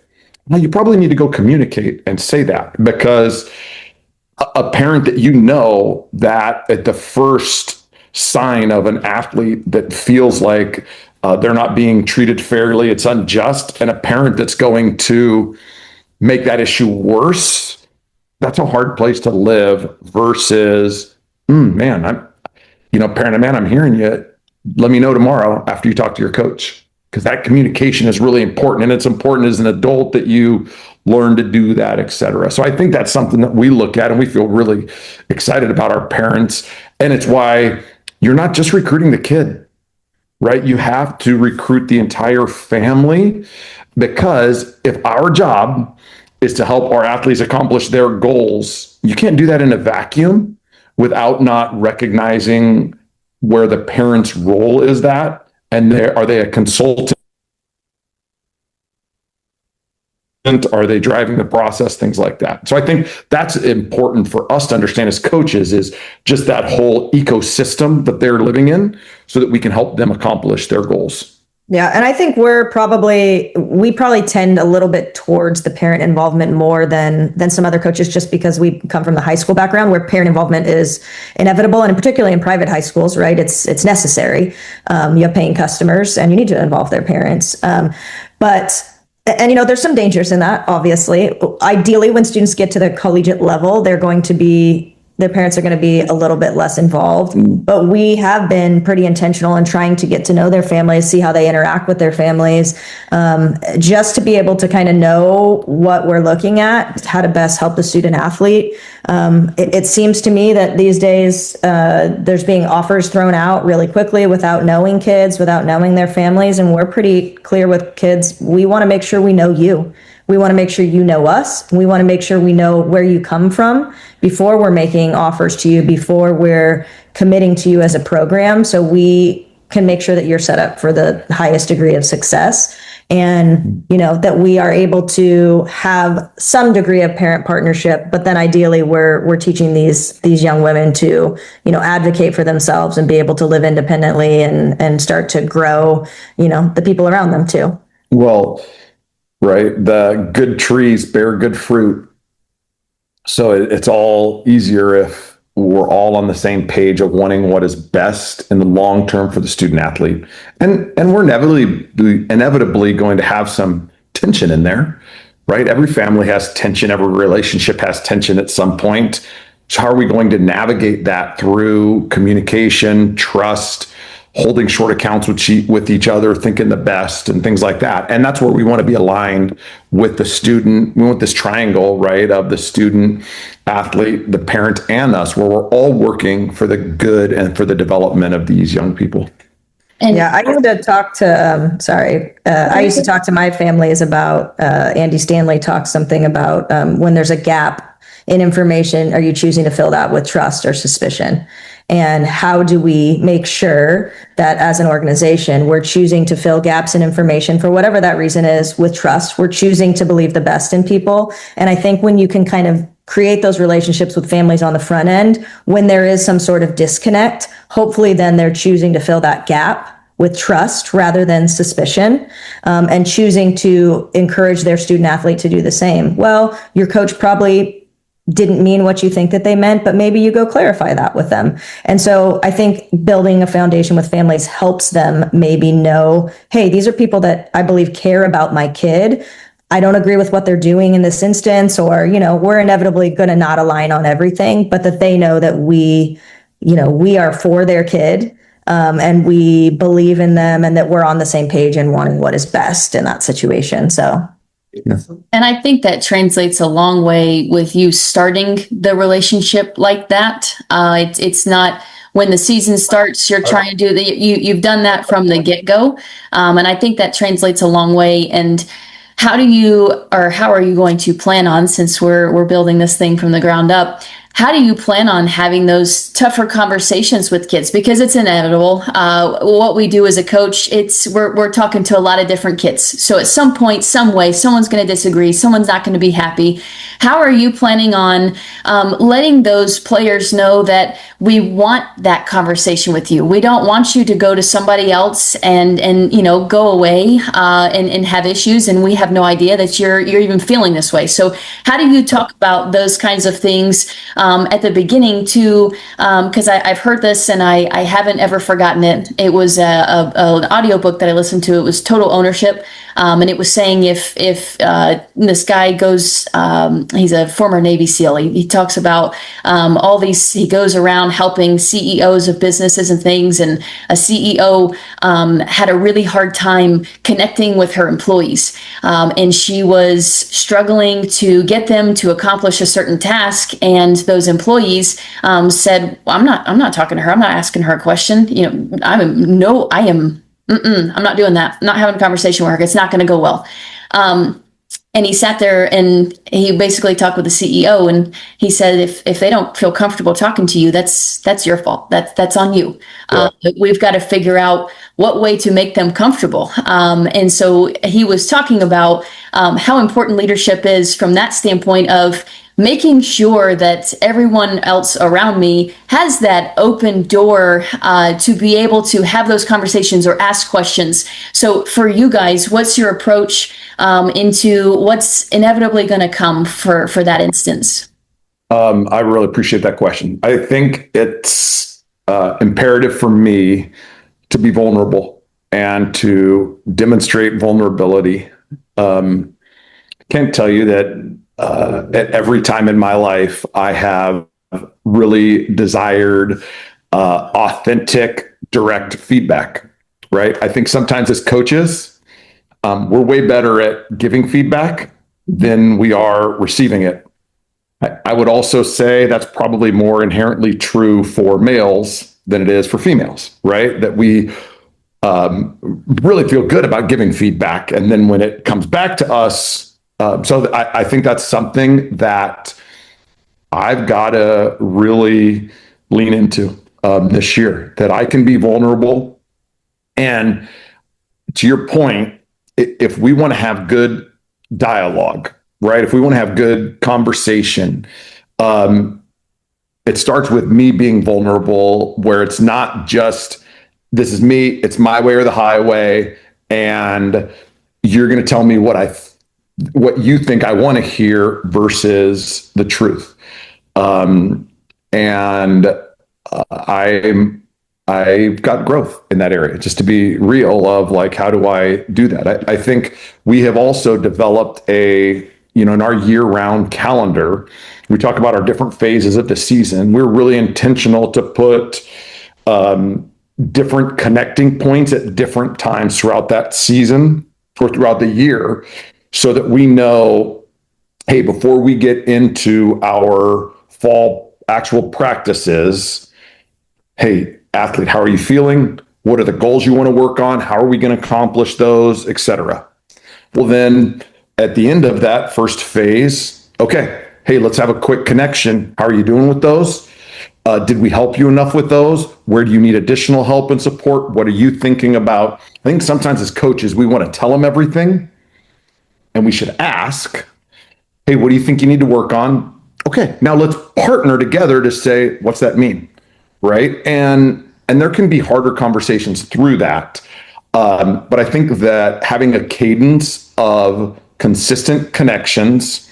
Well, you probably need to go communicate and say that, because a parent that at the first sign of an athlete that feels like they're not being treated fairly, it's unjust, and a parent that's going to make that issue worse, that's a hard place to live versus, man, parent, man, I'm hearing you. Let me know tomorrow after you talk to your coach, because that communication is really important, and it's important as an adult that you learn to do that, et cetera. So I think that's something that we look at and we feel really excited about our parents. And it's why you're not just recruiting the kid, right? You have to recruit the entire family, because if our job is to help our athletes accomplish their goals, you can't do that in a vacuum without not recognizing where the parent's role is that. And are they a consultant? Are they driving the process? Things like that. So I think that's important for us to understand as coaches, is just that whole ecosystem that they're living in, so that we can help them accomplish their goals. Yeah. And I think we probably tend a little bit towards the parent involvement more than some other coaches, just because we come from the high school background where parent involvement is inevitable. And particularly in private high schools, right? It's necessary. You have paying customers and you need to involve their parents. There's some dangers in that, obviously. Ideally, when students get to the collegiate level, their parents are going to be a little bit less involved. But we have been pretty intentional in trying to get to know their families, see how they interact with their families, just to be able to kind of know what we're looking at, how to best help the student athlete. It seems to me that these days there's being offers thrown out really quickly without knowing kids, without knowing their families. And we're pretty clear with kids. We want to make sure we know you. We want to make sure you know us. We want to make sure we know where you come from before we're making offers to you, before we're committing to you as a program, so we can make sure that you're set up for the highest degree of success. And, that we are able to have some degree of parent partnership, but then ideally we're teaching these young women to, advocate for themselves and be able to live independently and start to grow, the people around them too. Well, right. The good trees bear good fruit. So it's all easier if we're all on the same page of wanting what is best in the long term for the student athlete. And we're inevitably going to have some tension in there, right? Every family has tension. Every relationship has tension at some point. So how are we going to navigate that through communication, trust, holding short accounts with each other, thinking the best, and things like that? And that's where we want to be aligned with the student. We want this triangle, right, of the student, athlete, the parent, and us, where we're all working for the good and for the development of these young people. And yeah, I used to talk to, I used to talk to my families about, Andy Stanley talks something about when there's a gap in information, are you choosing to fill that with trust or suspicion? And how do we make sure that as an organization, we're choosing to fill gaps in information for whatever that reason is with trust? We're choosing to believe the best in people. And I think when you can kind of create those relationships with families on the front end, when there is some sort of disconnect, hopefully then they're choosing to fill that gap with trust rather than suspicion, and choosing to encourage their student athlete to do the same. Well, your coach probably didn't mean what you think that they meant, but maybe you go clarify that with them. And so I think building a foundation with families helps them maybe know, hey, these are people that I believe care about my kid. I don't agree with what they're doing in this instance, or, we're inevitably going to not align on everything, but that they know that we are for their kid, and we believe in them, and that we're on the same page and wanting what is best in that situation. So. Yeah. And I think that translates a long way with you starting the relationship like that. It's not when the season starts, you're trying to do you've done that from the get-go. And I think that translates a long way. And how are you going to plan on, since we're building this thing from the ground up, how do you plan on having those tougher conversations with kids? Because it's inevitable. What we do as a coach, we're talking to a lot of different kids. So at some point, some way, someone's going to disagree. Someone's not going to be happy. How are you planning on letting those players know that we want that conversation with you? We don't want you to go to somebody else and go away and have issues, and we have no idea that you're even feeling this way. So how do you talk about those kinds of things at the beginning to, because I've heard this and I haven't ever forgotten it. It was an audiobook that I listened to. It was Total Ownership. And it was saying if this guy goes, he's a former Navy SEAL. He talks about all these, he goes around helping CEOs of businesses and things. And a CEO had a really hard time connecting with her employees. And she was struggling to get them to accomplish a certain task. And those employees said, well, I'm not talking to her. I'm not asking her a question. I'm not doing that. I'm not having a conversation with her. It's not going to go well. And he sat there and he basically talked with the CEO, and he said, if they don't feel comfortable talking to you, that's your fault. That's on you. Yeah. We've got to figure out what way to make them comfortable. And so he was talking about how important leadership is from that standpoint of making sure that everyone else around me has that open door to be able to have those conversations or ask questions. So for you guys, what's your approach into what's inevitably going to come for that instance? I really appreciate that question. I think it's imperative for me to be vulnerable and to demonstrate vulnerability. Can't tell you that at every time in my life, I have really desired authentic, direct feedback, right? I think sometimes as coaches, we're way better at giving feedback than we are receiving it. I would also say that's probably more inherently true for males than it is for females, right? That we really feel good about giving feedback. And then when it comes back to us, so I think that's something that I've got to really lean into this year, that I can be vulnerable. And to your point, if we want to have good dialogue, right? If we want to have good conversation, it starts with me being vulnerable, where it's not just, this is me, it's my way or the highway, and you're going to tell me what you think I want to hear versus the truth. I've got growth in that area, just to be real, of like, how do I do that? I think we have also developed in our year-round calendar, we talk about our different phases of the season. We're really intentional to put different connecting points at different times throughout that season or throughout the year, so that we know, hey, before we get into our fall actual practices, hey, athlete, how are you feeling? What are the goals you want to work on? How are we going to accomplish those, et cetera? Well, then at the end of that first phase, okay, hey, let's have a quick connection. How are you doing with those? Did we help you enough with those? Where do you need additional help and support? What are you thinking about? I think sometimes as coaches, we want to tell them everything. And we should ask, hey, what do you think you need to work on? Okay, now let's partner together to say, what's that mean? Right? And there can be harder conversations through that. But I think that having a cadence of consistent connections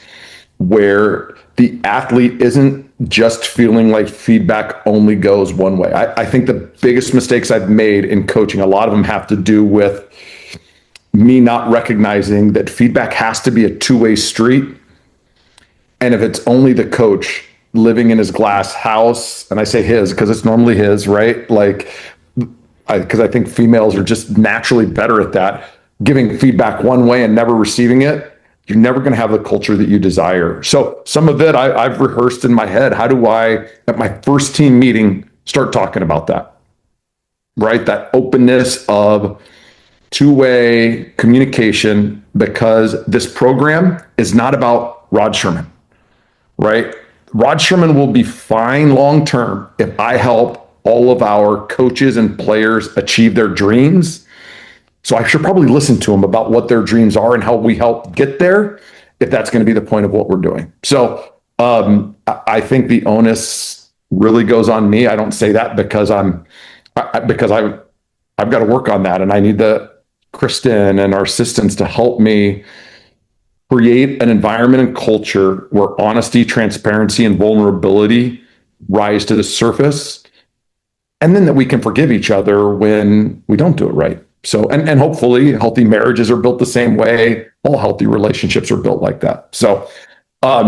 where the athlete isn't just feeling like feedback only goes one way. I think the biggest mistakes I've made in coaching, a lot of them have to do with me not recognizing that feedback has to be a two-way street. And if it's only the coach living in his glass house, and I say his because it's normally his, right? Like, because I think females are just naturally better at that, giving feedback one way and never receiving it, you're never going to have the culture that you desire. So some of it I've rehearsed in my head. How do I, at my first team meeting, start talking about that, right? That openness of two-way communication, because this program is not about Rod Sherman, right? Rod Sherman will be fine long-term if I help all of our coaches and players achieve their dreams. So I should probably listen to them about what their dreams are and how we help get there, if that's going to be the point of what we're doing. So I think the onus really goes on me. I don't say that because I've got to work on that, and I need Kristen and our assistants to help me create an environment and culture where honesty, transparency, and vulnerability rise to the surface. And then that we can forgive each other when we don't do it right. So, and hopefully healthy marriages are built the same way. All healthy relationships are built like that. So,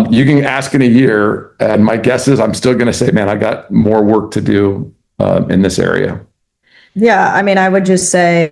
you can ask in a year, and my guess is I'm still going to say, man, I got more work to do in this area. Yeah, I mean, I would just say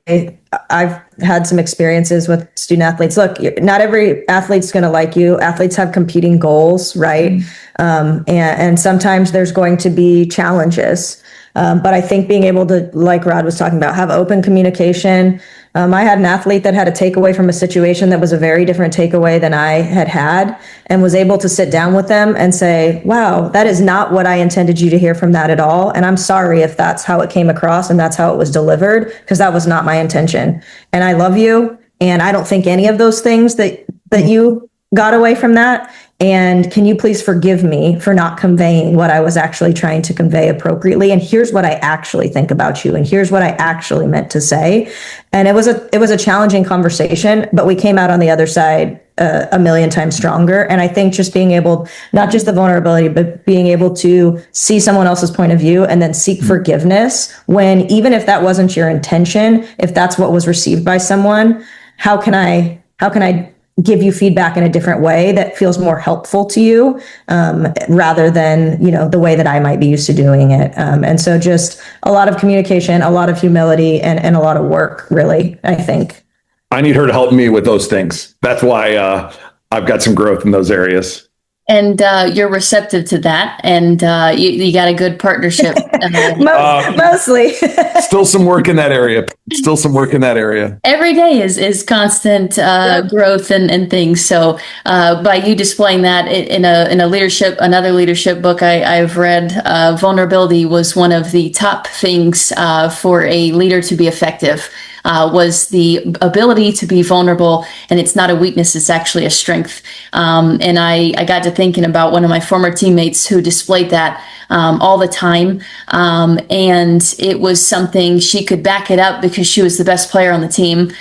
I've had some experiences with student athletes. Look, not every athlete's going to like you. Athletes have competing goals, right? And sometimes there's going to be challenges. But I think being able to, like Rod was talking about, have open communication. I had an athlete that had a takeaway from a situation that was a very different takeaway than I had, and was able to sit down with them and say, wow, that is not what I intended you to hear from that at all. And I'm sorry if that's how it came across and that's how it was delivered, because that was not my intention. And I love you. And I don't think any of those things that you got away from that. And can you please forgive me for not conveying what I was actually trying to convey appropriately? And here's what I actually think about you. And here's what I actually meant to say. And it was a challenging conversation, but we came out on the other side a million times stronger. And I think just being able, not just the vulnerability, but being able to see someone else's point of view and then seek forgiveness when, even if that wasn't your intention, if that's what was received by someone, how can I give you feedback in a different way that feels more helpful to you, rather than, the way that I might be used to doing it. And so just a lot of communication, a lot of humility, and a lot of work, really, I think. I need her to help me with those things. That's why I've got some growth in those areas. And you're receptive to that, and you got a good partnership. Mostly. Still some work in that area. Every day is constant growth and things. So by you displaying that in another leadership book I've read, vulnerability was one of the top things for a leader to be effective. Was the ability to be vulnerable, and it's not a weakness, it's actually a strength. And I got to thinking about one of my former teammates who displayed that all the time. And it was something she could back it up because she was the best player on the team.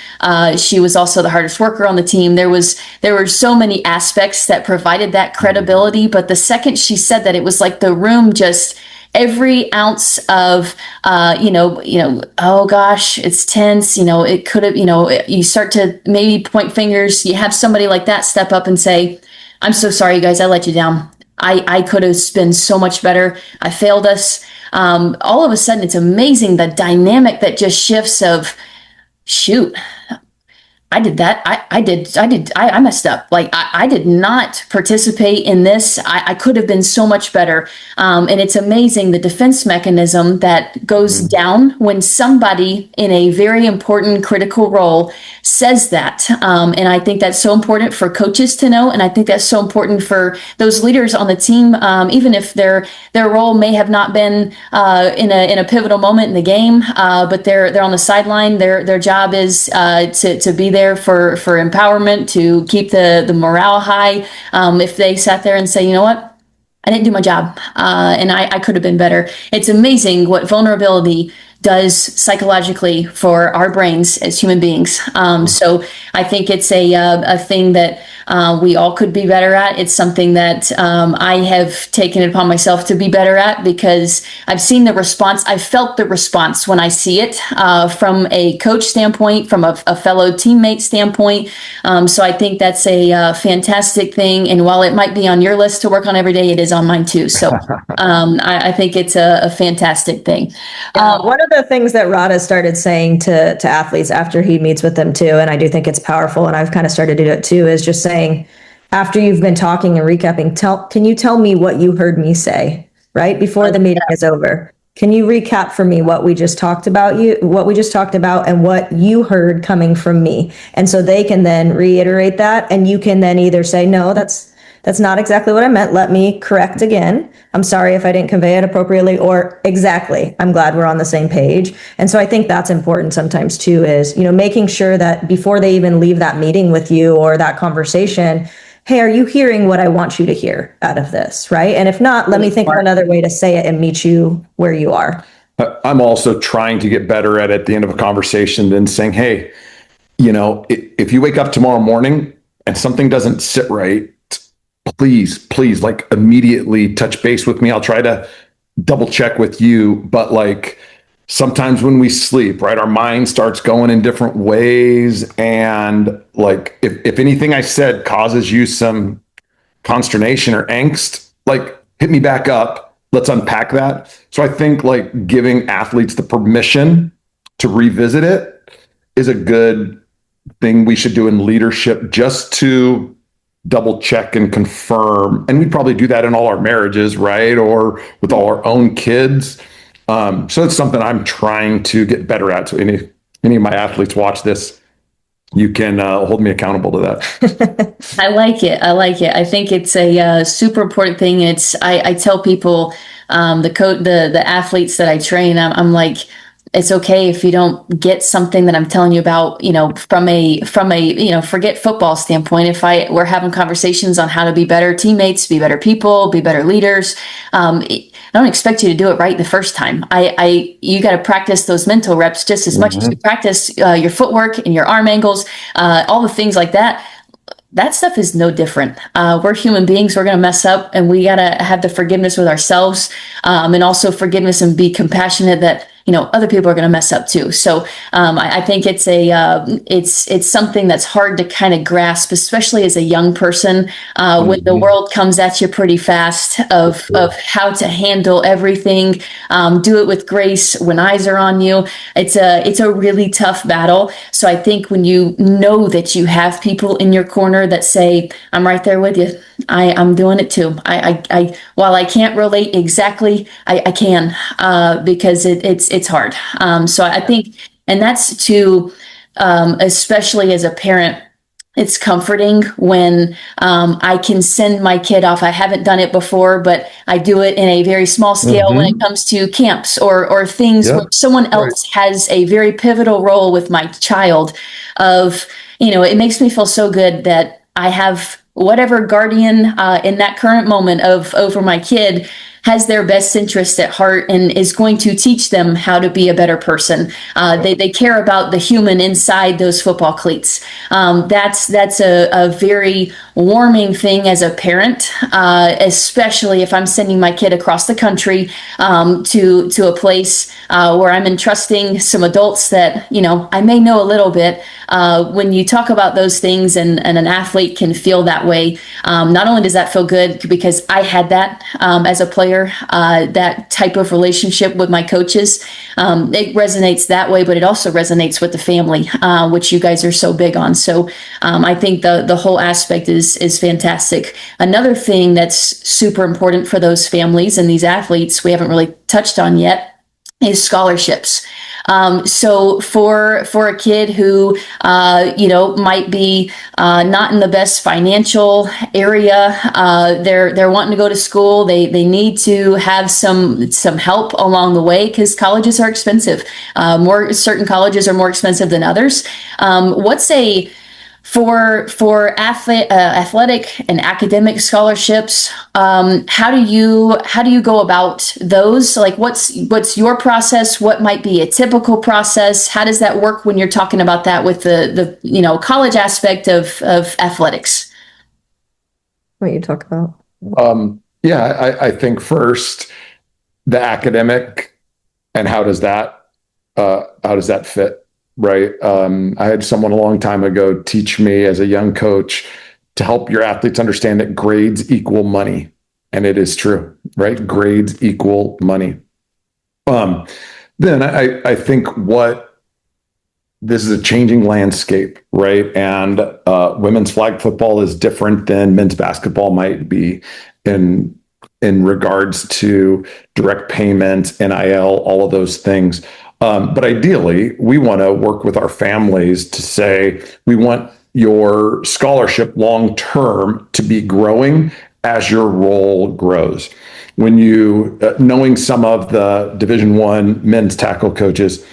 She was also the hardest worker on the team. There were so many aspects that provided that credibility. But the second she said that, it was like the room just, every ounce of, oh gosh, it's tense. It could have, you start to maybe point fingers. You have somebody like that step up and say, I'm so sorry, you guys, I let you down. I could have been so much better. I failed us. All of a sudden, it's amazing the dynamic that just shifts of, shoot, I did that. I messed up. Like I did not participate in this. I could have been so much better. And it's amazing the defense mechanism that goes down when somebody in a very important critical role says that. And I think that's so important for coaches to know. And I think that's so important for those leaders on the team, even if their role may have not been in a pivotal moment in the game, but they're on the sideline. Their job is to be there for empowerment, to keep the morale high. If they sat there and say, you know what, I didn't do my job, and I could have been better. It's amazing what vulnerability does psychologically for our brains as human beings. So I think it's a thing that we all could be better at. It's something that I have taken it upon myself to be better at, because I've seen the response. I've felt the response when I see it from a coach standpoint, from a fellow teammate standpoint. So I think that's a fantastic thing. And while it might be on your list to work on every day, it is on mine too. So I think it's a fantastic thing. One of the things that Rod has started saying to athletes after he meets with them too, and I do think it's powerful, and I've kind of started to do it too, is just saying, after you've been talking and recapping, can you tell me what you heard me say right before the meeting is over? Can you recap for me what we just talked about, and what you heard coming from me? And so they can then reiterate that, and you can then either say, no, that's not exactly what I meant. Let me correct again. I'm sorry if I didn't convey it appropriately, or exactly, I'm glad we're on the same page. And so I think that's important sometimes too, is, making sure that before they even leave that meeting with you or that conversation, hey, are you hearing what I want you to hear out of this, right? And if not, let me think of another way to say it and meet you where you are. I'm also trying to get better at the end of a conversation than saying, hey, if you wake up tomorrow morning, and something doesn't sit right, please, like immediately touch base with me. I'll try to double check with you, but like sometimes when we sleep, right, our mind starts going in different ways. And like, if anything I said causes you some consternation or angst, like hit me back up. Let's unpack that. So I think like giving athletes the permission to revisit it is a good thing we should do in leadership, just to double check and confirm. And we probably do that in all our marriages, right? Or with all our own kids. So it's something I'm trying to get better at. So any of my athletes watch this, you can hold me accountable to that. I like it. I like it. I think it's a super important thing. I tell people, the athletes that I train, I'm like, it's okay if you don't get something that I'm telling you about, from a, forget football standpoint. If we're having conversations on how to be better teammates, be better people, be better leaders, I don't expect you to do it right the first time. You got to practice those mental reps just as much as you practice your footwork and your arm angles, all the things like that. That stuff is no different. We're human beings. We're going to mess up, and we got to have the forgiveness with ourselves, and also forgiveness and be compassionate that, other people are going to mess up too. So I think it's it's something that's hard to kind of grasp, especially as a young person, when the world comes at you pretty fast of how to handle everything, do it with grace when eyes are on you. It's a really tough battle. So I think when you know that you have people in your corner that say, I'm right there with you. I'm doing it too. While I can't relate exactly, I can, because it's hard. So I think, and that's to, especially as a parent, it's comforting when I can send my kid off. I haven't done it before, but I do it in a very small scale when it comes to camps or things where someone else has a very pivotal role with my child. It makes me feel so good that I have whatever guardian in that current moment over my kid has their best interest at heart and is going to teach them how to be a better person. They care about the human inside those football cleats. That's a very warming thing as a parent, especially if I'm sending my kid across the country to a place where I'm entrusting some adults that I may know a little bit. When you talk about those things and an athlete can feel that way, not only does that feel good because I had that as a player, that type of relationship with my coaches, it resonates that way, but it also resonates with the family, which you guys are so big on. So I think the whole aspect is fantastic. Another thing that's super important for those families and these athletes we haven't really touched on yet is scholarships. So for a kid who, might be not in the best financial area, they're wanting to go to school. They need to have some help along the way because colleges are expensive. Certain colleges are more expensive than others. For athletic and academic scholarships, how do you go about those? Like, what's your process? What might be a typical process? How does that work when you're talking about that with the college aspect of athletics? What you talk about? I think first the academic and how does that fit? Right. I had someone a long time ago teach me as a young coach to help your athletes understand that grades equal money. And it is true, right? Grades equal money. Then I think this is a changing landscape, right? And women's flag football is different than men's basketball might be in regards to direct payments, NIL, all of those things. But ideally, we want to work with our families to say, we want your scholarship long-term to be growing as your role grows. When knowing some of the Division I men's tackle coaches,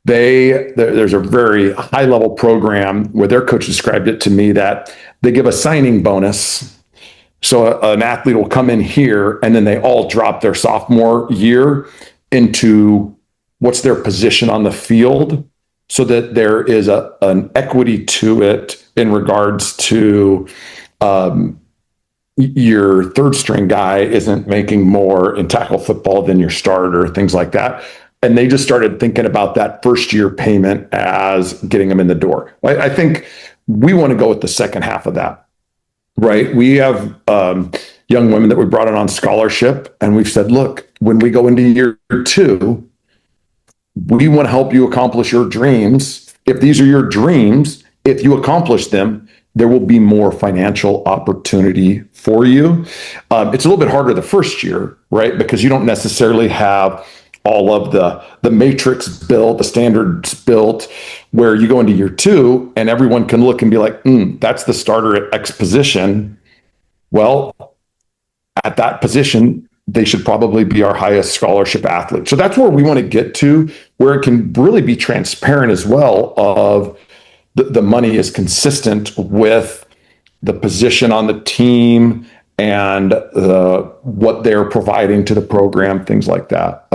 there's a very high-level program where their coach described it to me that they give a signing bonus. So an athlete will come in here and then they all drop their sophomore year into what's their position on the field so that there is an equity to it in regards to your third string guy isn't making more in tackle football than your starter, things like that. And they just started thinking about that first year payment as getting them in the door. I think we want to go with the second half of that, right? We have young women that we brought in on scholarship, and we've said, look, when we go into year 2, we want to help you accomplish your dreams. If these are your dreams, if you accomplish them, there will be more financial opportunity for you. It's a little bit harder the first year, right? Because you don't necessarily have all of the matrix built, the standards built, where you go into year 2 and everyone can look and be like, that's the starter at X position. Well, at that position, they should probably be our highest scholarship athlete. So that's where we want to get to, where it can really be transparent as well of the money is consistent with the position on the team and what they're providing to the program, things like that.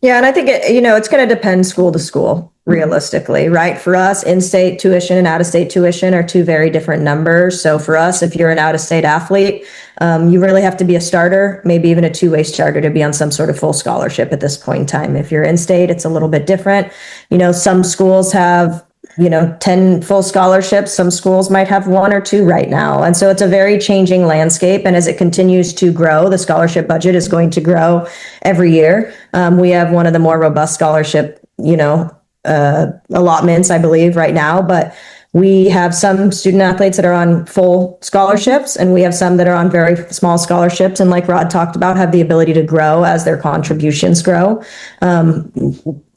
Yeah, and I think it's going to depend school to school, realistically, right? For us, in-state tuition and out-of-state tuition are two very different numbers. So for us, if you're an out-of-state athlete, you really have to be a starter, maybe even a two-way starter to be on some sort of full scholarship at this point in time. If you're in-state, it's a little bit different. Some schools have 10 full scholarships. Some schools might have 1 or 2 right now. And so it's a very changing landscape. And as it continues to grow, the scholarship budget is going to grow every year. We have one of the more robust scholarship, allotments, I believe, right now. But we have some student athletes that are on full scholarships, and we have some that are on very small scholarships. And like Rod talked about, have the ability to grow as their contributions grow.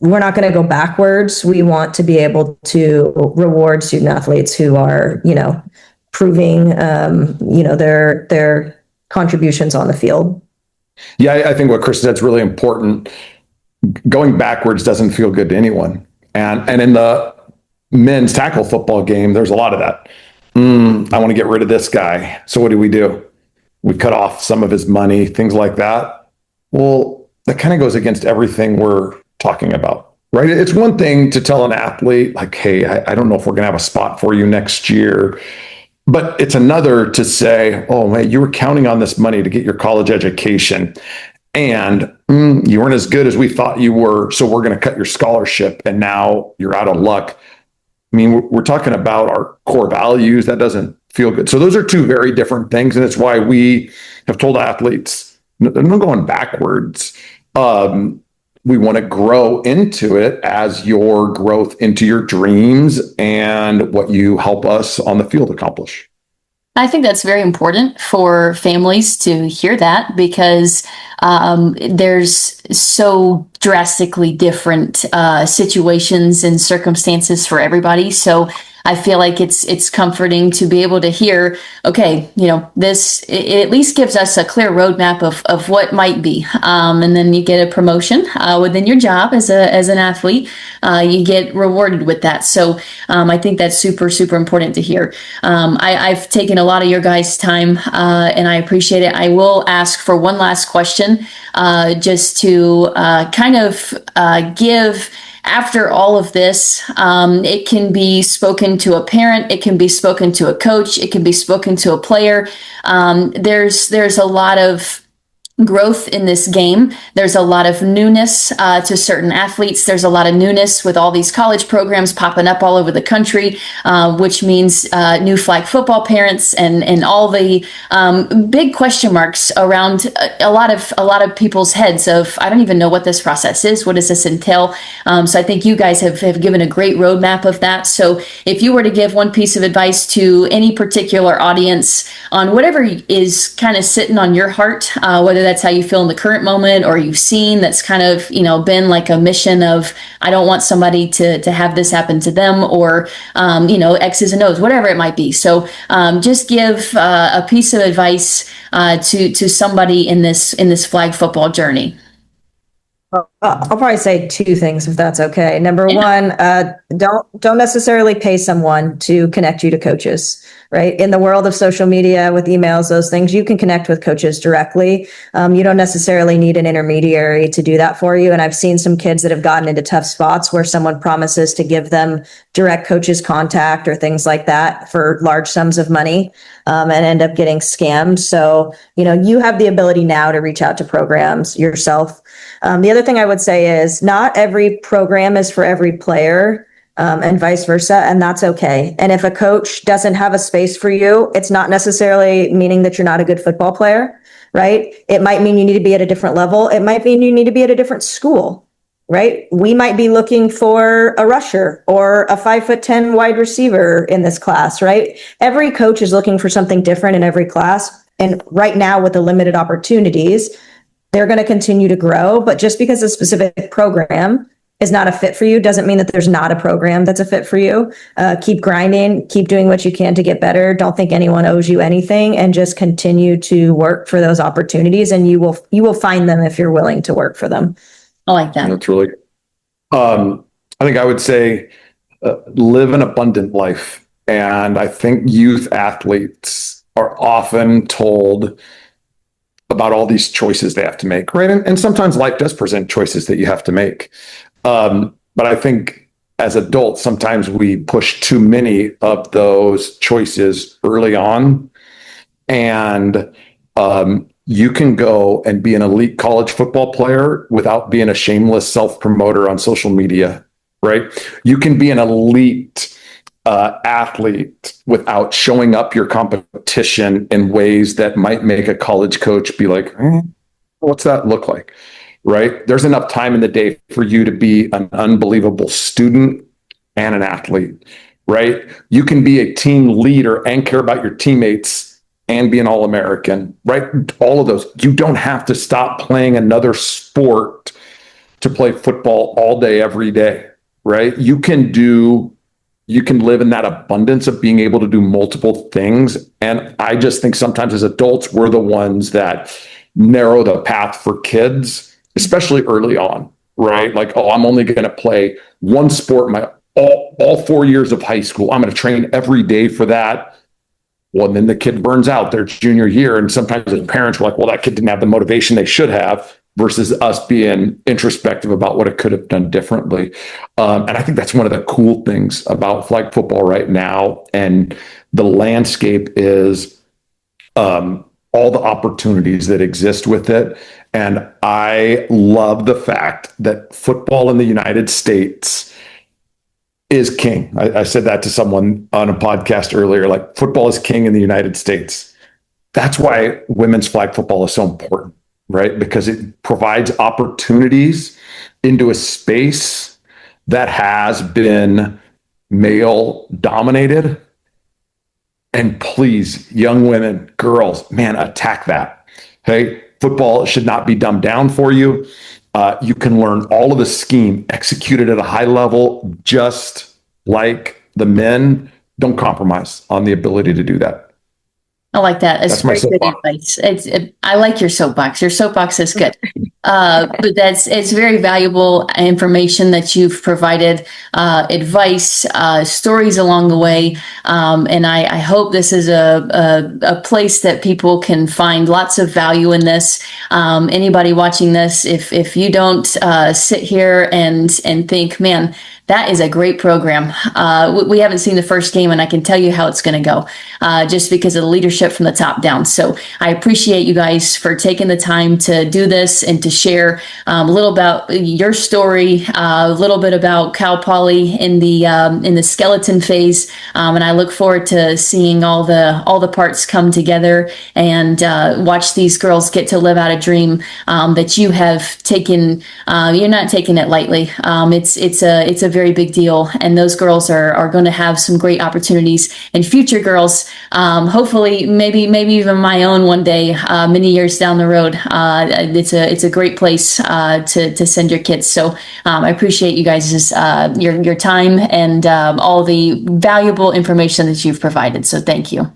We're not going to go backwards. We want to be able to reward student athletes who are, proving, their contributions on the field. Yeah, I think what Kristen said's really important. Going backwards doesn't feel good to anyone. And in the men's tackle football game, there's a lot of that. I want to get rid of this guy. So what do? We cut off some of his money, things like that. Well, that kind of goes against everything we're talking about, right? It's one thing to tell an athlete, like, hey, I don't know if we're going to have a spot for you next year. But it's another to say, oh, man, you were counting on this money to get your college education, and you weren't as good as we thought you were. So we're going to cut your scholarship, and now you're out of luck. I mean, we're talking about our core values. That doesn't feel good. So those are two very different things. And it's why we have told athletes, they're not going backwards. We want to grow into it as your growth into your dreams and what you help us on the field accomplish. I think that's very important for families to hear that, because there's so drastically different situations and circumstances for everybody. So I feel like it's comforting to be able to hear, okay, this, it at least gives us a clear roadmap of what might be. And then you get a promotion within your job as an athlete. You get rewarded with that. So I think that's super, super important to hear. I've taken a lot of your guys' time and I appreciate it. I will ask for one last question just to kind of give, after all of this, it can be spoken to a parent, it can be spoken to a coach, it can be spoken to a player. There's a lot of growth in this game. There's a lot of newness to certain athletes. There's a lot of newness with all these college programs popping up all over the country, which means new flag football parents and all the big question marks around a lot of people's heads of, I don't even know what this process is. What does this entail? So I think you guys have given a great roadmap of that. So if you were to give one piece of advice to any particular audience on whatever is kind of sitting on your heart, whether that's how you feel in the current moment, or you've seen that's kind of, been like a mission of, I don't want somebody to have this happen to them, or, X's and O's, whatever it might be. So just give a piece of advice to somebody in this flag football journey. I'll probably say two things if that's okay. Number Yeah. one, don't necessarily pay someone to connect you to coaches, right? In the world of social media with emails, those things, you can connect with coaches directly. You don't necessarily need an intermediary to do that for you. And I've seen some kids that have gotten into tough spots where someone promises to give them direct coaches contact or things like that for large sums of money, and end up getting scammed. So, you have the ability now to reach out to programs yourself. The other thing I would say is not every program is for every player, and vice versa, and that's okay. And if a coach doesn't have a space for you, it's not necessarily meaning that you're not a good football player, right? It might mean you need to be at a different level. It might mean you need to be at a different school, right? We might be looking for a rusher or a 5'10" wide receiver in this class, right? Every coach is looking for something different in every class. And right now, with the limited opportunities, they're going to continue to grow. But just because a specific program is not a fit for you doesn't mean that there's not a program that's a fit for you. Keep grinding, keep doing what you can to get better. Don't think anyone owes you anything, and just continue to work for those opportunities, and you will find them if you're willing to work for them. I like that. That's really good. I think I would say live an abundant life. And I think youth athletes are often told about all these choices they have to make, right? And sometimes life does present choices that you have to make. But I think as adults, sometimes we push too many of those choices early on. And you can go and be an elite college football player without being a shameless self-promoter on social media, right? You can be an elite athlete without showing up your competition in ways that might make a college coach be like, what's that look like? Right? There's enough time in the day for you to be an unbelievable student and an athlete, right? You can be a team leader and care about your teammates and be an All-American, right? All of those. You don't have to stop playing another sport to play football all day, every day, right? You can live in that abundance of being able to do multiple things. And I just think sometimes as adults, we're the ones that narrow the path for kids, especially early on, right? Like, oh, I'm only going to play one sport my all 4 years of high school. I'm going to train every day for that. Well, and then the kid burns out their junior year. And sometimes as parents, we're like, well, that kid didn't have the motivation they should have, versus us being introspective about what it could have done differently. And I think that's one of the cool things about flag football right now. And the landscape is all the opportunities that exist with it. And I love the fact that football in the United States is king. I said that to someone on a podcast earlier, like football is king in the United States. That's why women's flag football is so important, right? Because it provides opportunities into a space that has been male dominated. And please, young women, girls, man, attack that. Okay. Football should not be dumbed down for you. You can learn all of the scheme, execute it at a high level, just like the men. Don't compromise on the ability to do that. I like that. It's That's my very good soapbox. advice. I like your soapbox. Your soapbox is good. But it's very valuable information that you've provided, advice, stories along the way. And I hope this is a place that people can find lots of value in this. Anybody watching this, if you don't sit here and think, man, that is a great program. We haven't seen the first game, and I can tell you how it's going to go, just because of the leadership from the top down. So I appreciate you guys for taking the time to do this and to share a little about your story, a little bit about Cal Poly in the skeleton phase, and I look forward to seeing all the parts come together and watch these girls get to live out a dream that you have taken. You're not taking it lightly. It's a very big deal, and those girls are going to have some great opportunities, and future girls, hopefully maybe even my own one day, many years down the road. It's a great place to send your kids. So I appreciate you guys' your time and all the valuable information that you've provided. So thank you.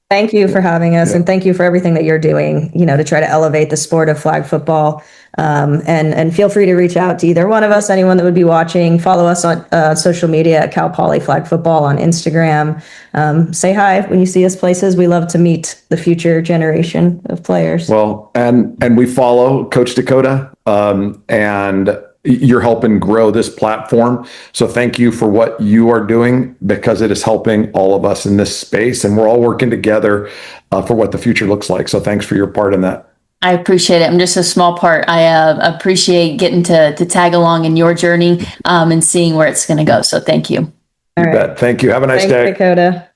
Thank you for having us, and thank you for everything that you're doing, to try to elevate the sport of flag football. And feel free to reach out to either one of us, anyone that would be watching. Follow us on social media at Cal Poly Flag Football on Instagram. Say hi when you see us places. We love to meet the future generation of players. Well, and we follow Coach Dakota, and you're helping grow this platform. So thank you for what you are doing, because it is helping all of us in this space, and we're all working together for what the future looks like. So thanks for your part in that. I appreciate it. I'm just a small part. I appreciate getting to tag along in your journey and seeing where it's going to go. So thank you. You bet. Thank you. Have a nice day. Thanks, Dakota.